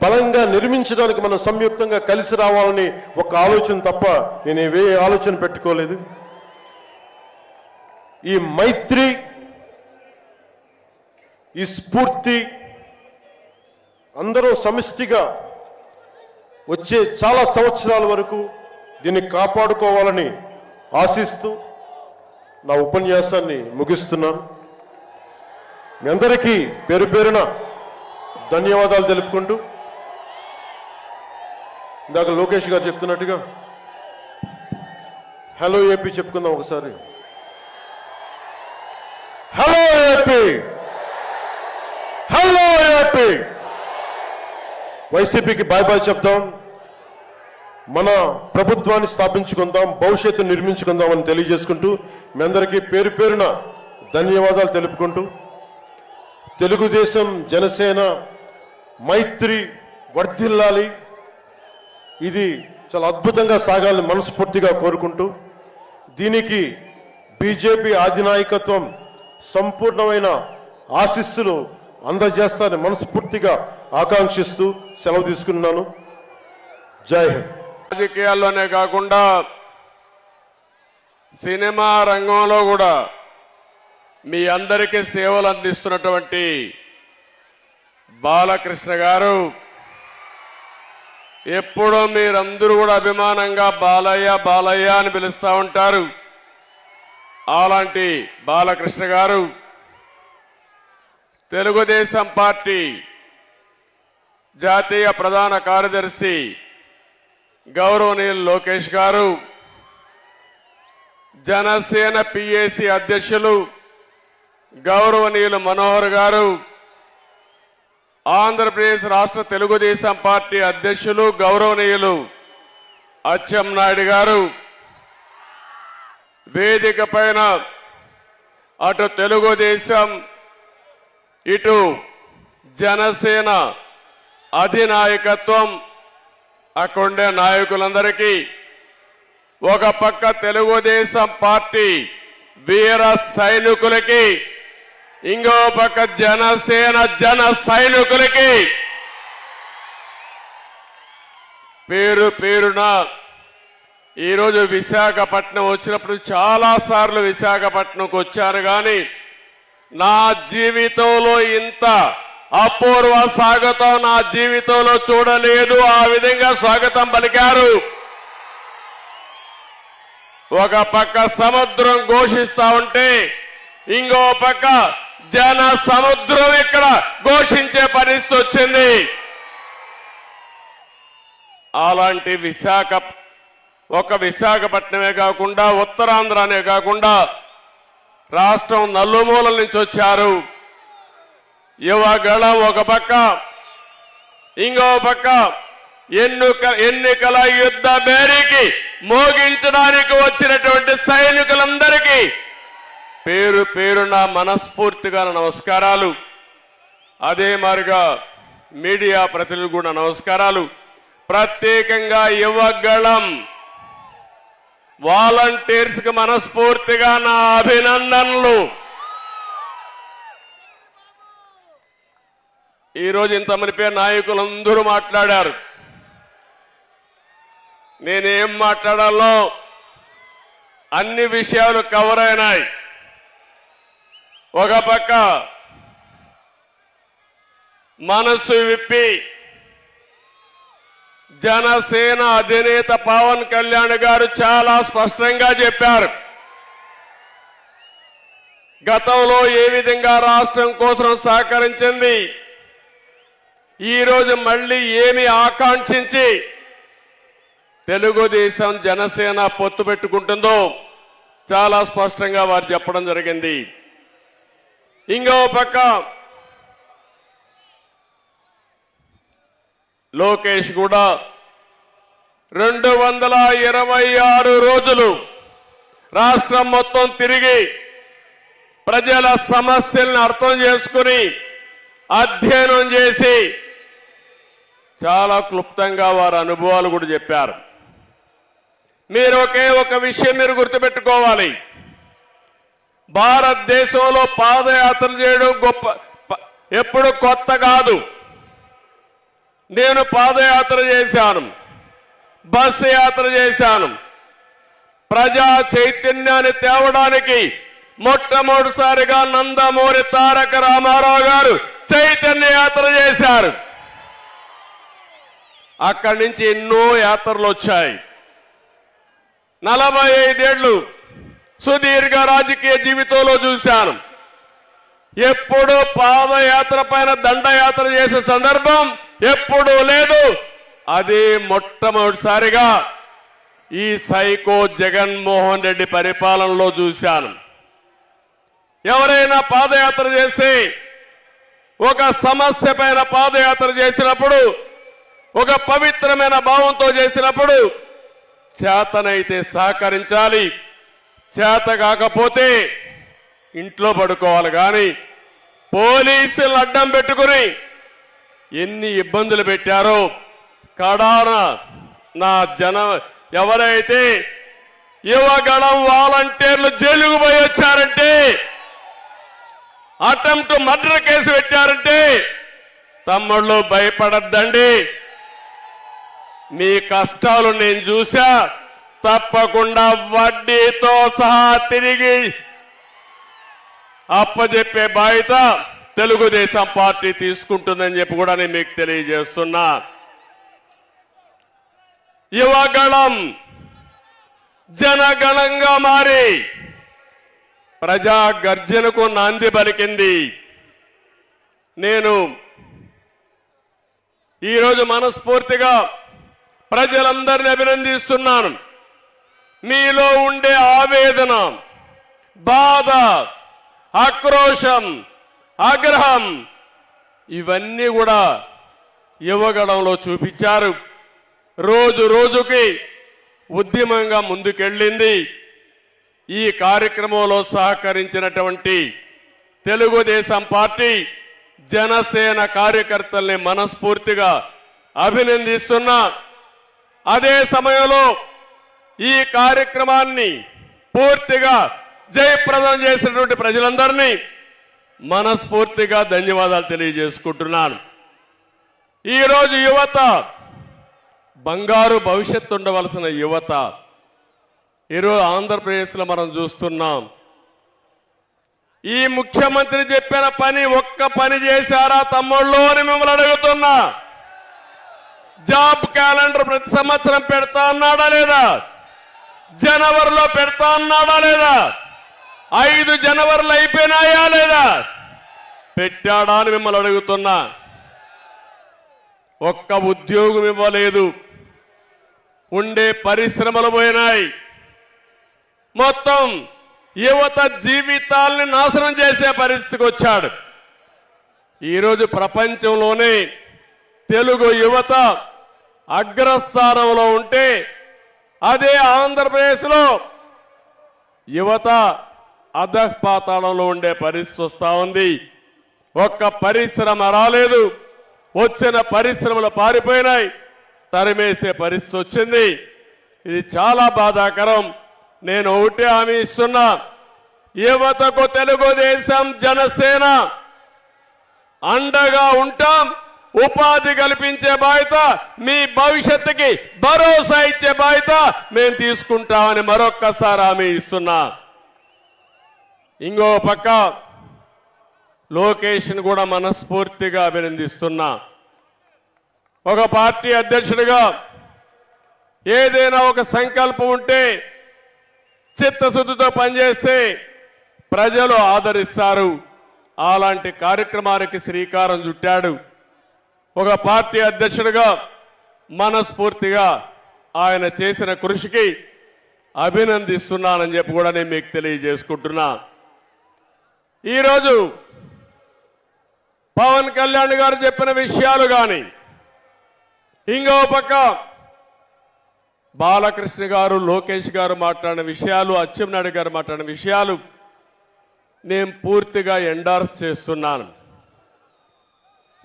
బలంగా నిర్మించడానికి మనం సంయుక్తంగా కలిసి రావాలని ఒక ఆలోచన తప్ప నేను ఏ ఆలోచన పెట్టుకోలేదు. ఈ మైత్రి, ఈ స్ఫూర్తి అందరూ సమిష్టిగా వచ్చే చాలా సంవత్సరాల వరకు దీన్ని కాపాడుకోవాలని ఆశిస్తూ నా ఉపన్యాసాన్ని ముగిస్తున్నాను. మీ అందరికీ పేరు పేరున ధన్యవాదాలు తెలుపుకుంటూ, ఇందాక లోకేష్ గారు చెప్తున్నట్టుగా హలో ఏపీ చెప్పుకుందాం ఒకసారి. Hello AP, hello AP. వైసీపీకి బాయ్ బాయ్ చెప్తాం. మన ప్రభుత్వాన్ని స్థాపించుకుందాం, భవిష్యత్తు నిర్మించుకుందాం అని తెలియజేసుకుంటూ మీ అందరికీ పేరు పేరున ధన్యవాదాలు తెలుపుకుంటూ, తెలుగుదేశం జనసేన మైత్రి వర్ధిల్లాలి, ఇది చాలా అద్భుతంగా సాగాలని మనస్ఫూర్తిగా కోరుకుంటూ, దీనికి బీజేపీ అధినాయకత్వం సంపూర్ణమైన ఆశీస్సులు అందజేస్తారని మనస్ఫూర్తిగా ఆకాంక్షిస్తూ సెలవు తీసుకున్నాను. జై హింద్.
రాజకీయాల్లోనే కాకుండా సినిమా రంగంలో కూడా మీ అందరికీ సేవలు అందిస్తున్నటువంటి బాలకృష్ణ గారు, ఎప్పుడూ మీరందరూ కూడా అభిమానంగా బాలయ్య బాలయ్య అని పిలుస్తూ ఉంటారు. అలాంటి బాలకృష్ణ గారు తెలుగుదేశం పార్టీ జాతీయ ప్రధాన కార్యదర్శి గౌరవనీయులు లోకేష్ గారు, జనసేన పిఏసి అధ్యక్షులు గౌరవనీయులు మనోహర్ గారు, ఆంధ్రప్రదేశ్ రాష్ట్ర తెలుగుదేశం పార్టీ అధ్యక్షులు గౌరవనీయులు అచ్చెన్నాయుడు గారు, వేదిక పైన అటు తెలుగుదేశం ఇటు జనసేన అధినాయకత్వం, అక్కడుండే నాయకులందరికీ, ఒక పక్క తెలుగుదేశం పార్టీ వీర సైనికులకి, ఇంకో పక్క జనసేన జన సైనికులకి పేరు పేరున ఈరోజు విశాఖపట్నం వచ్చినప్పుడు చాలా సార్లు విశాఖపట్నంకి వచ్చాను, కానీ నా జీవితంలో ఇంత అపూర్వ స్వాగతం నా జీవితంలో చూడలేదు. ఆ విధంగా స్వాగతం పలికారు. ఒక పక్క సముద్రం ఘోషిస్తా ఉంటే ఇంకో పక్క జన సముద్రం ఇక్కడ ఘోషించే పరిస్థితి వచ్చింది. అలాంటి విశాఖపట్నమే కాకుండా ఉత్తరాంధ్రనే కాకుండా రాష్ట్రం నలుమూలల నుంచి వచ్చారు. యువగళం ఒక పక్క, ఇంకో పక్క ఎన్నికల యుద్ధ బేరీకి మోగించడానికి వచ్చినటువంటి సైనికులందరికీ పేరు పేరున మనస్ఫూర్తిగా నమస్కారాలు. అదే మాదిరిగా మీడియా ప్రతినిధులు కూడా నమస్కారాలు. ప్రత్యేకంగా యువగళం వాలంటీర్స్ కి మనస్ఫూర్తిగా నా అభినందనలు. ఈరోజు ఇంతమంది పేరు నాయకులందరూ మాట్లాడారు. నేనేం మాట్లాడాలో అన్ని విషయాలు కవర్ అయినాయి. ఒక పక్క మనసు విప్పి జనసేన అధినేత పవన్ కళ్యాణ్ గారు చాలా స్పష్టంగా చెప్పారు. గతంలో ఏ విధంగా రాష్ట్రం కోసం సహకరించింది, ఈరోజు మళ్ళీ ఏమి ఆకాంక్షించి తెలుగుదేశం జనసేన పొత్తు పెట్టుకుంటుందో చాలా స్పష్టంగా వారు చెప్పడం జరిగింది. ఇంకో పక్క లోకేష్ కూడా 226 రోజులు రాష్ట్రం మొత్తం తిరిగి ప్రజల సమస్యల్ని అర్థం చేసుకుని అధ్యయనం చేసి చాలా క్లుప్తంగా వారి అనుభవాలు కూడా చెప్పారు. మీరు ఒక విషయం మీరు గుర్తుపెట్టుకోవాలి. భారతదేశంలో పాదయాత్ర చేయడం ఎప్పుడు కొత్త కాదు. నేను పాదయాత్ర చేశాను, బస్సు యాత్ర చేశాను. ప్రజా చైతన్యాన్ని తేవడానికి మొట్టమొదటిసారిగా నందమూరి తారక రామారావు గారు చైతన్య యాత్ర చేశారు. అక్కడి నుంచి ఎన్నో యాత్రలు వచ్చాయి. 45 ఏళ్లు సుదీర్ఘ రాజకీయ జీవితంలో చూశాను. ఎప్పుడు పాదయాత్ర పైన దండయాత్ర చేసే సందర్భం ఎప్పుడూ లేదు. అది మొట్టమొదటిసారిగా ఈ సైకో జగన్మోహన్ రెడ్డి పరిపాలనలో చూశాను. ఎవరైనా పాదయాత్ర చేసి ఒక సమస్య పైన పాదయాత్ర చేసినప్పుడు, ఒక పవిత్రమైన భావంతో చేసినప్పుడు చేతనైతే సహకరించాలి, చేత కాకపోతే ఇంట్లో పడుకోవాలి. కానీ పోలీసులు అడ్డం పెట్టుకుని ఎన్ని ఇబ్బందులు పెట్టారో కడాన నా ఎవరైతే యువగళం వాలంటీర్లు జైలుకు పోయి వచ్చారంటే, అటెంప్ట్ మర్డర్ కేసు పెట్టారంటే తమ్ముళ్ళు భయపడద్దండి. మీ కష్టాలు నేను చూసా. తప్పకుండా వడ్డీతో సహా తిరిగి అప్పజెప్పే బాధ్యత తెలుగుదేశం పార్టీ తీసుకుంటుందని చెప్పి కూడా నేను మీకు తెలియజేస్తున్నా. యువగళం జనగణంగా మారి ప్రజా గర్జనకు నాంది పలికింది. నేను ఈరోజు మనస్ఫూర్తిగా ప్రజలందరినీ అభినందిస్తున్నాను. మీలో ఉండే ఆవేదన, బాధ, ఆక్రోశం, ఆగ్రహం ఇవన్నీ కూడా యువగళంలో చూపించారు. రోజు రోజుకి ఉద్యమంగా ముందుకెళ్ళింది. ఈ కార్యక్రమంలో సహకరించినటువంటి తెలుగుదేశం పార్టీ, జనసేన కార్యకర్తల్ని మనస్ఫూర్తిగా అభినందిస్తున్నా. అదే సమయంలో ఈ కార్యక్రమాన్ని పూర్తిగా జయప్రదం చేసినటువంటి ప్రజలందరినీ మనస్ఫూర్తిగా ధన్యవాదాలు తెలియజేసుకుంటున్నాను. ఈరోజు యువత, బంగారు భవిష్యత్తు ఉండవలసిన యువత ఈరోజు ఆంధ్రప్రదేశ్లో మనం చూస్తున్నాం. ఈ ముఖ్యమంత్రి చెప్పిన పని ఒక్క పని చేశారా తమ్ముళ్ళు అని మిమ్మల్ని అడుగుతున్నా. జాబ్ క్యాలెండర్ ప్రతి సంవత్సరం పెడతా అన్నాడా లేదా? జనవరిలో పెడతా అన్నాడా లేదా? 5 జనవరిలో అయిపోయినాయా లేదా? పెట్టాడా అని మిమ్మల్ని అడుగుతున్నా. ఒక్క ఉద్యోగం ఇవ్వలేదు. ఉండే పరిశ్రమలు పోయినాయి. మొత్తం యువత జీవితాల్ని నాశనం చేసే పరిస్థితికి వచ్చాడు. ఈరోజు ప్రపంచంలోనే తెలుగు యువత అగ్రస్థానంలో ఉంటే అదే ఆంధ్రప్రదేశ్లో యువత అధఃపాతాళంలో ఉండే పరిస్థితి వస్తా ఉంది. ఒక్క పరిశ్రమ రాలేదు. వచ్చిన పరిశ్రమలు పారిపోయినాయి. తరిమేసే పరిస్థితి వచ్చింది. ఇది చాలా బాధాకరం. నేను ఒకటే హామీ ఇస్తున్నా, యువతకు తెలుగుదేశం జనసేన అండగా ఉంటాం. ఉపాధి కల్పించే బాధ్యత, మీ భవిష్యత్తుకి భరోసా ఇచ్చే బాధ్యత మేము తీసుకుంటామని మరొక్కసారి హామీ ఇస్తున్నా. ఇంకో పక్క లోకేష్ని కూడా మనస్ఫూర్తిగా అభినందిస్తున్నా. ఒక పార్టీ అధ్యక్షుడిగా ఏదైనా ఒక సంకల్పం ఉంటే చిత్తశుద్ధితో పనిచేస్తే ప్రజలు ఆదరిస్తారు. అలాంటి కార్యక్రమానికి శ్రీకారం చుట్టాడు. ఒక పార్టీ అధ్యక్షుడిగా మనస్ఫూర్తిగా ఆయన చేసిన కృషికి అభినందిస్తున్నానని చెప్పి కూడా నేను మీకు తెలియజేసుకుంటున్నా. ఈరోజు పవన్ కళ్యాణ్ గారు చెప్పిన విషయాలు కానీ, ఇంకో పక్క బాలకృష్ణ గారు, లోకేష్ గారు మాట్లాడిన విషయాలు, అచ్చెన్నాయుడు గారు మాట్లాడిన విషయాలు నేను పూర్తిగా ఎండార్స్ చేస్తున్నాను.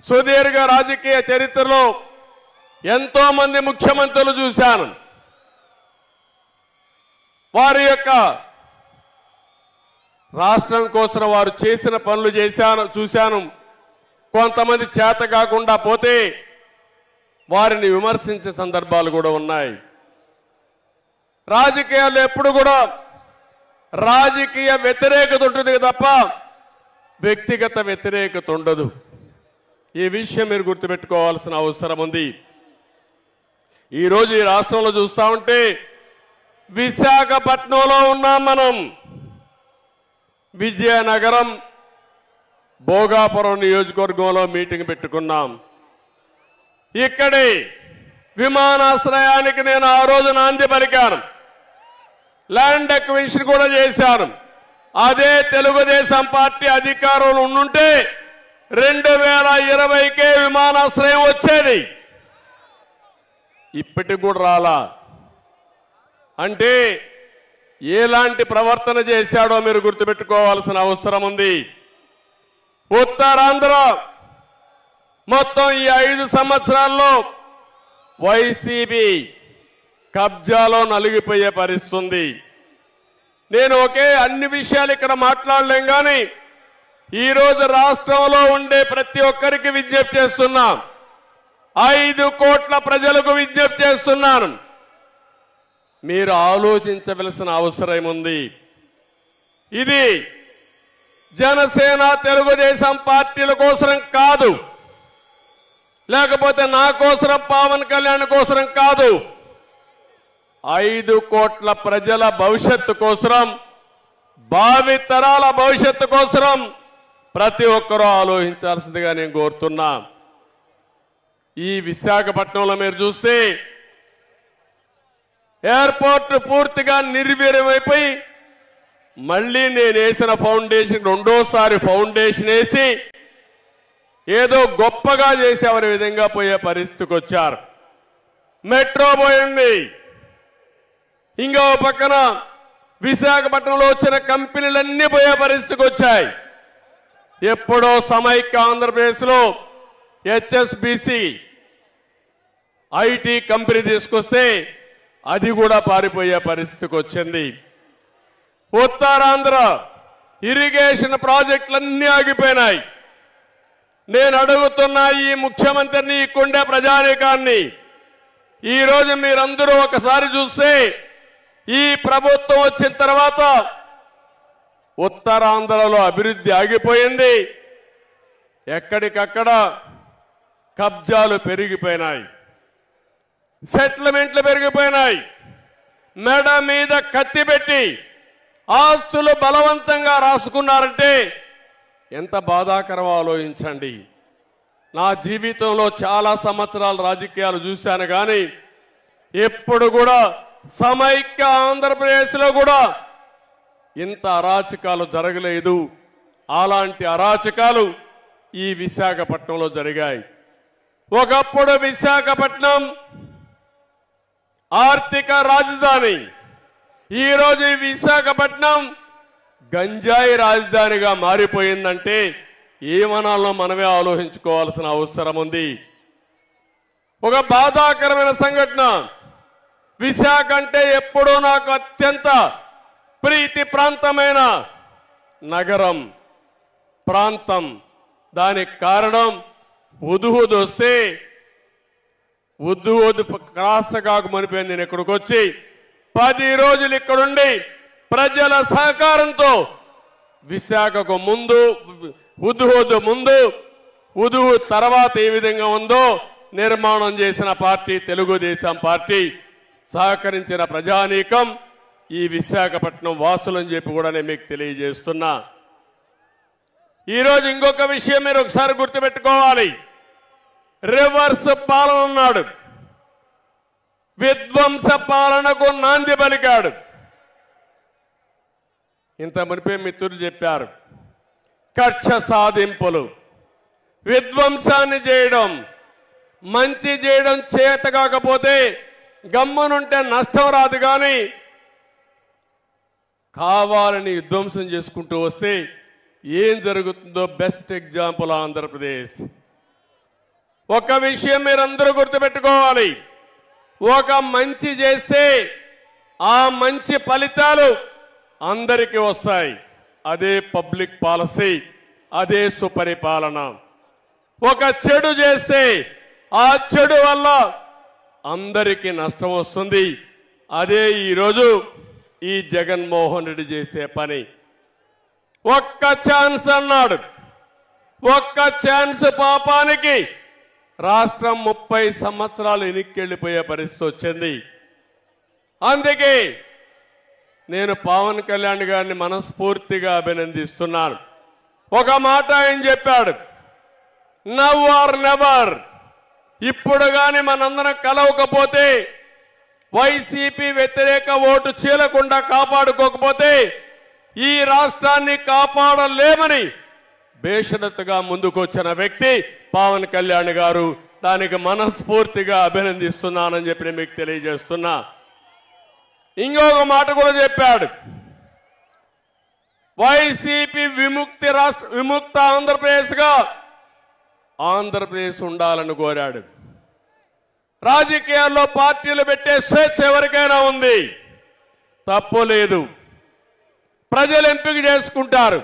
సుదీర్ఘ రాజకీయ చరిత్రలో ఎంతో మంది ముఖ్యమంత్రులు చూశాను. వారి యొక్క రాష్ట్రం కోసం వారు చేసిన పనులు చూశాను. కొంతమంది చేత కాకుండా పోతే వారిని విమర్శించే సందర్భాలు కూడా ఉన్నాయి. రాజకీయాల్లో ఎప్పుడు కూడా రాజకీయ వ్యతిరేకత ఉంటుంది తప్ప వ్యక్తిగత వ్యతిరేకత ఉండదు. ఈ విషయం మీరు గుర్తుపెట్టుకోవాల్సిన అవసరం ఉంది. ఈరోజు ఈ రాష్ట్రంలో చూస్తా ఉంటే విశాఖపట్నంలో ఉన్నాం మనం. విజయనగరం, భోగాపురం నియోజకవర్గంలో మీటింగ్ పెట్టుకున్నాం. ఇక్కడే విమానాశ్రయానికి నేను ఆ రోజు నాంది పలికాను. ల్యాండ్ అక్విజిషన్ కూడా చేశాను. అదే తెలుగుదేశం పార్టీ అధికారంలో ఉండుంటే 2020కే విమానాశ్రయం వచ్చేది. ఇప్పటికి కూడా రాలా. అంటే ఎలాంటి ప్రవర్తన చేశాడో మీరు గుర్తుపెట్టుకోవాల్సిన అవసరం ఉంది. ఉత్తరాంధ్ర మొత్తం ఈ 5 సంవత్సరాల్లో వైసీపీ కబ్జాలో నలిగిపోయే పరిస్థితి. నేను అన్ని విషయాలు ఇక్కడ మాట్లాడలేం కానీ ఈరోజు రాష్ట్రంలో ఉండే ప్రతి ఒక్కరికి విజ్ఞప్తి చేస్తున్నా. 5 కోట్ల ప్రజలకు విజ్ఞప్తి చేస్తున్నాను. మీరు ఆలోచించవలసిన అవసరం ఉంది. ఇది జనసేన తెలుగుదేశం పార్టీల కోసం కాదు, లేకపోతే నా కోసం, పవన్ కళ్యాణ్ కోసం కాదు. 5 కోట్ల ప్రజల భవిష్యత్తు కోసం, భావి తరాల భవిష్యత్తు కోసం ప్రతి ఒక్కరూ ఆలోచించాల్సిందిగా నేను కోరుతున్నా. ఈ విశాఖపట్నంలో మీరు చూస్తే ఎయిర్పోర్ట్ పూర్తిగా నిర్వీర్యమైపోయి మళ్ళీ నేను వేసిన ఫౌండేషన్ రెండోసారి ఫౌండేషన్ వేసి ఏదో గొప్పగా చేసేవారి విధంగా పోయే పరిస్థితికి వచ్చారు. మెట్రో పోయింది. ఇంకో పక్కన విశాఖపట్నంలో వచ్చిన కంపెనీలన్నీ పోయే పరిస్థితికి వచ్చాయి. ఎప్పుడో సమైక్య ఆంధ్రప్రదేశ్లో హెచ్ఎస్బిసి ఐటీ కంపెనీ తీసుకొస్తే అది కూడా పారిపోయే పరిస్థితికి వచ్చింది. ఉత్తరాంధ్ర ఇరిగేషన్ ప్రాజెక్టులన్నీ ఆగిపోయినాయి. నేను అడుగుతున్న ఈ ముఖ్యమంత్రిని, ఇక్కడే ప్రజానీకాన్ని, ఈరోజు మీరందరూ ఒకసారి చూస్తే ఈ ప్రభుత్వం వచ్చిన తర్వాత ఉత్తరాంధ్రలో అభివృద్ధి ఆగిపోయింది. ఎక్కడికక్కడ కబ్జాలు పెరిగిపోయినాయి, సెటిల్మెంట్లు పెరిగిపోయినాయి. మెడ మీద కత్తి పెట్టి ఆస్తులు బలవంతంగా రాసుకున్నారంటే ఎంత బాధాకరమో ఆలోచించండి. నా జీవితంలో చాలా సంవత్సరాలు రాజకీయాలు చూశాను, కానీ ఎప్పుడు కూడా సమైక్య ఆంధ్రప్రదేశ్లో కూడా ఇంత అరాచకాలు జరగలేదు. అలాంటి అరాచకాలు ఈ విశాఖపట్నంలో జరిగాయి. ఒకప్పుడు విశాఖపట్నం ఆర్థిక రాజధాని, ఈరోజు ఈ విశాఖపట్నం గంజాయి రాజధానిగా మారిపోయిందంటే ఏమనాలో మనమే ఆలోచించుకోవాల్సిన అవసరం ఉంది. ఒక బాధాకరమైన సంఘటన. విశాఖ అంటే ఎప్పుడూ నాకు అత్యంత ప్రీతి ప్రాంతమైన నగరం, ప్రాంతం. దానికి కారణం ఉదుహుదు వస్తే ఉద్దువద్దు కాస్త మనిపోయింది. నేను ఇక్కడికి వచ్చి 10 రోజులు ఇక్కడుండి ప్రజల సహకారంతో విశాఖకు ముందు, ఉద్దువద్దు ముందు, ఉదుహు తర్వాత ఏ విధంగా ఉందో నిర్మాణం చేసిన పార్టీ తెలుగుదేశం పార్టీ. సహకరించిన ప్రజానీకం ఈ విశాఖపట్నం వాసులని చెప్పి కూడా నేను మీకు తెలియజేస్తున్నా. ఈరోజు ఇంకొక విషయం మీరు ఒకసారి గుర్తుపెట్టుకోవాలి. రివర్స్ పాలన ఉన్నాడు, విధ్వంస పాలనకు నాంది పలికాడు. ఇంత మునిపే మిత్రులు చెప్పారు, కక్ష సాధింపులు, విధ్వంసాన్ని చేయడం, మంచి చేయడం చేత కాకపోతే గమ్మునుంటే నష్టం రాదు, కానీ కావాలని విధ్వంసం చేసుకుంటూ వస్తే ఏం జరుగుతుందో బెస్ట్ ఎగ్జాంపుల్ ఆంధ్రప్రదేశ్. ఒక విషయం మీరందరూ గుర్తుపెట్టుకోవాలి, ఒక మంచి చేస్తే ఆ మంచి ఫలితాలు అందరికీ వస్తాయి. అదే పబ్లిక్ పాలసీ, అదే సుపరిపాలన. ఒక చెడు చేస్తే ఆ చెడు వల్ల అందరికీ నష్టం వస్తుంది. అదే ఈరోజు ఈ జగన్మోహన్ రెడ్డి చేసే పని. ఒక్క ఛాన్స్ అన్నాడు, ఒక్క ఛాన్స్ పాపానికి రాష్ట్రం 30 సంవత్సరాలు వెనక్కెళ్ళిపోయే పరిస్థితి వచ్చింది. అందుకే నేను పవన్ కళ్యాణ్ గారిని మనస్ఫూర్తిగా అభినందిస్తున్నాను. ఒక మాట ఆయన చెప్పాడు, నవ్ ఆర్ నెవర్. ఇప్పుడు కానీ మనందరం కలవకపోతే, వైసీపీ వ్యతిరేక ఓటు చీలకుండా కాపాడుకోకపోతే ఈ రాష్ట్రాన్ని కాపాడలేమని బేషరతుగా ముందుకొచ్చిన వ్యక్తి పవన్ కళ్యాణ్ గారు. దానికి మనస్ఫూర్తిగా అభినందిస్తున్నానని చెప్పి మీకు తెలియజేస్తున్నా. ఇంకొక మాట కూడా చెప్పాడు, వైసీపీ విముక్త ఆంధ్రప్రదేశ్గా ఆంధ్రప్రదేశ్ ఉండాలని కోరాడు. రాజకీయాల్లో పార్టీలు పెట్టే స్వేచ్ఛ ఎవరికైనా ఉంది, తప్పు లేదు, ప్రజలు ఎంపిక చేసుకుంటారు.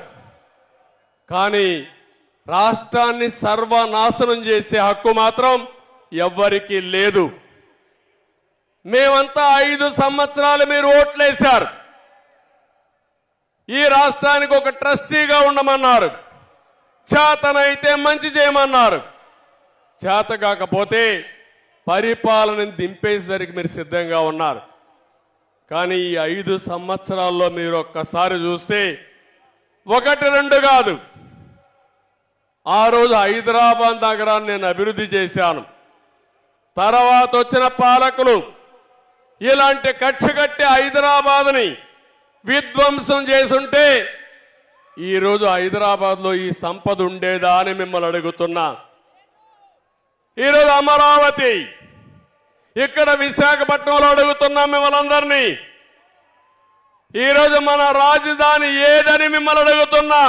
కానీ రాష్ట్రాన్ని సర్వనాశనం చేసే హక్కు మాత్రం ఎవ్వరికీ లేదు. మేమంతా 5 సంవత్సరాలు మీరు ఓట్లేశారు. ఈ రాష్ట్రానికి ఒక ట్రస్టీగా ఉండమన్నారు, చేతనైతే మంచి చేయమన్నారు. చేత కాకపోతే పరిపాలనని దింపేసరికి మీరు సిద్ధంగా ఉన్నారు. కానీ ఈ 5 సంవత్సరాల్లో మీరు ఒక్కసారి చూస్తే 1-2 కాదు, ఆ రోజు హైదరాబాద్ నగరాన్ని నేను అభివృద్ధి చేశాను. తర్వాత వచ్చిన పాలకులు ఇలాంటి కక్ష కట్టి హైదరాబాద్ని విధ్వంసం చేసుంటే ఈరోజు హైదరాబాద్లో ఈ సంపద ఉండేదా అని మిమ్మల్ని అడుగుతున్నా. ఈరోజు అమరావతి, ఇక్కడ విశాఖపట్నంలో అడుగుతున్నాం మిమ్మల్ని అందరినీ. ఈరోజు మన రాజధాని ఏదని మిమ్మల్ని అడుగుతున్నా.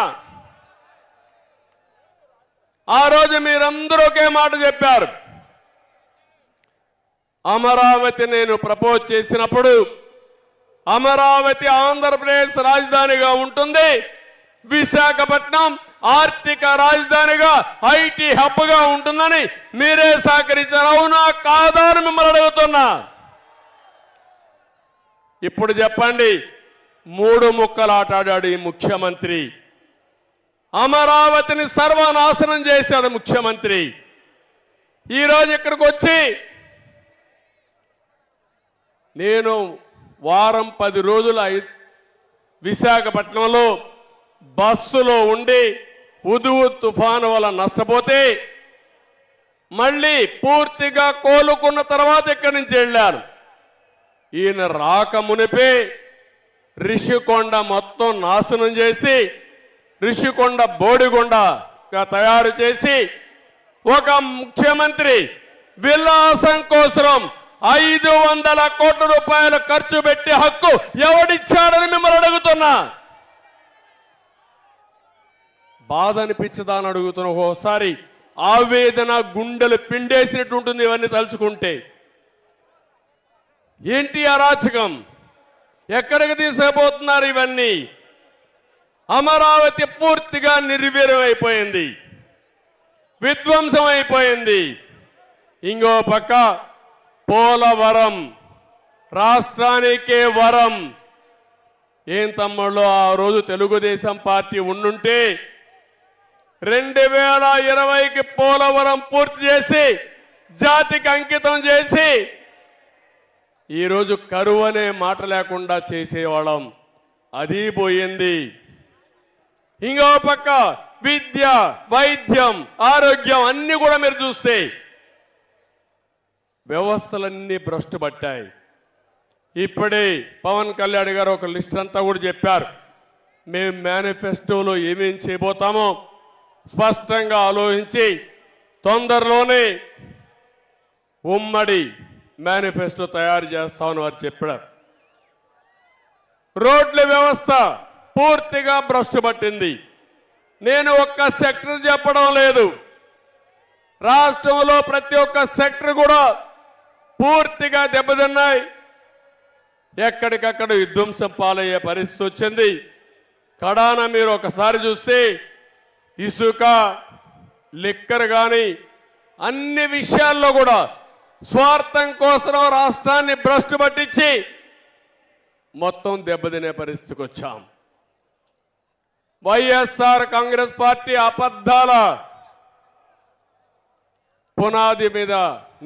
ఆ రోజు మీరందరూ ఒకే మాట చెప్పారు, అమరావతి నేను ప్రపోజ్ చేసినప్పుడు అమరావతి ఆంధ్రప్రదేశ్ రాజధానిగా ఉంటుంది, విశాఖపట్నం ఆర్థిక రాజధానిగా ఐటీ హబ్గా ఉంటుందని మీరే సహకరించారు. అవునా కాదా అని మిమ్మల్ని అడుగుతున్నా. ఇప్పుడు చెప్పండి, మూడు ముక్కలాటాడాడు ఈ ముఖ్యమంత్రి. అమరావతిని సర్వనాశనం చేశాడు ముఖ్యమంత్రి. ఈరోజు ఇక్కడికి వచ్చి నేను వారం 10 రోజులు విశాఖపట్నంలో బస్సులో ఉండి ఉదువు తుఫాను వల్ల నష్టపోతే మళ్ళీ పూర్తిగా కోలుకున్న తర్వాత ఇక్కడి నుంచి వెళ్ళారు. ఈయన రాక మునిపే రిషికొండ మొత్తం నాశనం చేసి రిషికొండ బోడిగొండగా తయారు చేసి ఒక ముఖ్యమంత్రి విలాసం కోసం 500 కోట్ల రూపాయలు ఖర్చు పెట్టే హక్కు ఎవడిచ్చాడని మిమ్మల్ని అడుగుతున్నా. బాధ అనిపించదా అని అడుగుతున్నా. ఒక్కోసారి ఆవేదన గుండెలు పిండేసినట్టు ఉంటుంది ఇవన్నీ తలుచుకుంటే. ఏంటి అరాచకం? ఎక్కడికి తీసుకుపోతున్నారు ఇవన్నీ? అమరావతి పూర్తిగా నిర్వీర్యమైపోయింది, విధ్వంసం అయిపోయింది. ఇంకో పక్క పోలవరం రాష్ట్రానికే వరం. ఏం తమ్ముళ్ళు, ఆ రోజు తెలుగుదేశం పార్టీ ఉండుంటే 2020కి పోలవరం పూర్తి చేసి జాతికి అంకితం చేసి ఈరోజు కరువు అనే మాట లేకుండా చేసేవాళ్ళం. అది పోయింది. ఇంకో పక్క విద్య, వైద్యం, ఆరోగ్యం అన్ని కూడా మీరు చూస్తే వ్యవస్థలన్నీ భ్రష్టు పట్టాయి. ఇప్పుడే పవన్ కళ్యాణ్ గారు ఒక లిస్ట్ అంతా కూడా చెప్పారు. మేము మేనిఫెస్టోలో ఏమేం చేయబోతామో స్పష్టంగా ఆలోచించి తొందరలోనే ఉమ్మడి మేనిఫెస్టో తయారు చేస్తామని వారు చెప్పారు. రోడ్ల వ్యవస్థ పూర్తిగా భ్రష్టు పట్టింది. నేను ఒక్క సెక్టర్ చెప్పడం లేదు, రాష్ట్రంలో ప్రతి ఒక్క సెక్టర్ కూడా పూర్తిగా దెబ్బతిన్నాయి. ఎక్కడికక్కడ విధ్వంసం పాలయ్యే పరిస్థితి వచ్చింది. కడాన మీరు ఒకసారి చూస్తే ఇసుక, లిక్కర్ కానీ అన్ని విషయాల్లో కూడా స్వార్థం కోసం రాష్ట్రాన్ని భ్రష్టు పట్టించి మొత్తం దెబ్బతినే పరిస్థితికి వచ్చాం. వైఎస్ఆర్ కాంగ్రెస్ పార్టీ అబద్ధాల పునాది మీద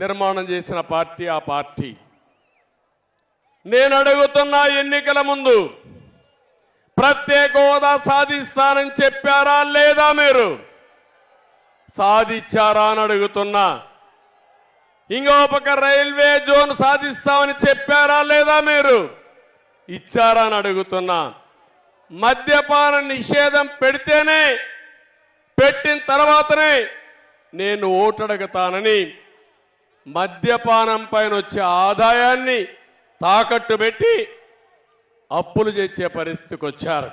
నిర్మాణం చేసిన పార్టీ ఆ పార్టీ. నేను అడుగుతున్నా, ఎన్నికల ముందు ప్రత్యేక హోదా సాధిస్తానని చెప్పారా లేదా? మీరు సాధించారా అని అడుగుతున్నా. ఇంకో పక్క రైల్వే జోన్ సాధిస్తామని చెప్పారా లేదా? మీరు ఇచ్చారా అని అడుగుతున్నా. మద్యపాన నిషేధం పెట్టిన తర్వాతనే నేను ఓటు అడుగుతానని మద్యపానం పైన వచ్చే ఆదాయాన్ని తాకట్టు పెట్టి అప్పులు చేసే పరిస్థితికి వచ్చారు.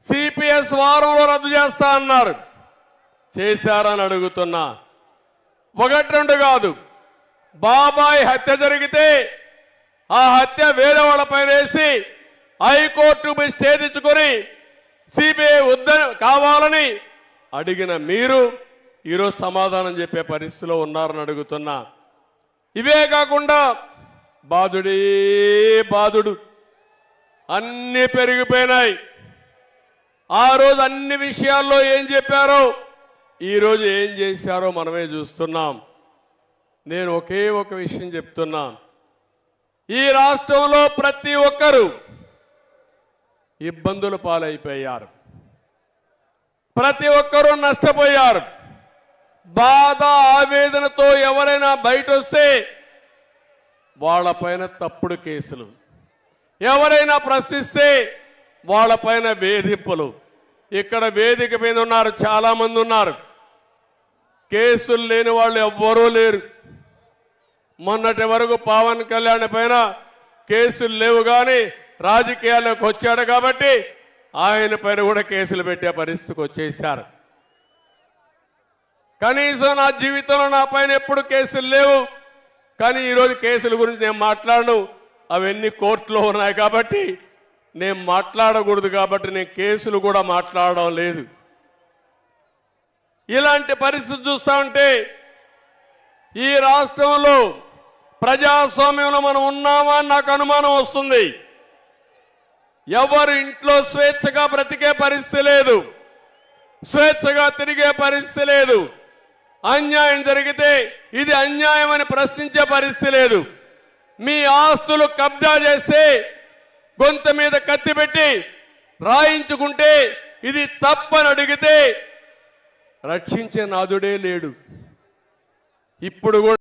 సిపిఎస్ వారంలో రద్దు చేస్తా అన్నారు, చేశారని అడుగుతున్నా. 1-2 కాదు, బాబాయ్ హత్య జరిగితే ఆ హత్య వేరే వాళ్ళపైన వేసి హైకోర్టు స్టే తెచ్చుకొని సిబిఐ కావాలని అడిగిన మీరు ఈరోజు సమాధానం చెప్పే పరిస్థితిలో ఉన్నారని అడుగుతున్నా. ఇవే కాకుండా బాధుడే బాధుడు, అన్ని పెరిగిపోయినాయి. ఆ రోజు అన్ని విషయాల్లో ఏం చెప్పారో ఈరోజు ఏం చేశారో మనమే చూస్తున్నాం. నేను ఒకే ఒక విషయం చెప్తున్నా, ఈ రాష్ట్రంలో ప్రతి ఒక్కరూ ఇబ్బందుల పాలైపోయారు, ప్రతి ఒక్కరూ నష్టపోయారు. బాధ ఆవేదనతో ఎవరైనా బయట వస్తే వాళ్ళపైన తప్పుడు కేసులు, ఎవరైనా ప్రశ్నిస్తే వాళ్ళపైన వేధింపులు. ఇక్కడ వేదిక మీద ఉన్నారు, చాలా మంది ఉన్నారు, కేసులు లేని వాళ్ళు ఎవ్వరూ లేరు. మొన్నటి వరకు పవన్ కళ్యాణ్ పైన కేసులు లేవు, కానీ రాజకీయాల్లోకి వచ్చాడు కాబట్టి ఆయన పైన కూడా కేసులు పెట్టే పరిస్థితికి వచ్చేసారు. కనీసం నా జీవితంలో నా పైన ఎప్పుడు కేసులు లేవు, కానీ ఈరోజు కేసుల గురించి నేను మాట్లాడను. అవన్నీ కోర్టులో ఉన్నాయి కాబట్టి నేను మాట్లాడకూడదు, కాబట్టి నేను కేసులు కూడా మాట్లాడడం లేదు. ఇలాంటి పరిస్థితి చూస్తా ఉంటే ఈ రాష్ట్రంలో ప్రజాస్వామ్యంలో మనం ఉన్నామా అని నాకు అనుమానం వస్తుంది. ఎవరు ఇంట్లో స్వేచ్ఛగా బ్రతికే పరిస్థితి లేదు, స్వేచ్ఛగా తిరిగే పరిస్థితి లేదు. అన్యాయం జరిగితే ఇది అన్యాయం అని ప్రశ్నించే పరిస్థితి లేదు. మీ ఆస్తులు కబ్జా చేస్తే గొంతు మీద కత్తి పెట్టి రాయించుకుంటే ఇది తప్పని అడిగితే రక్షించే నాదుడే లేడు. ఇప్పుడు కూడా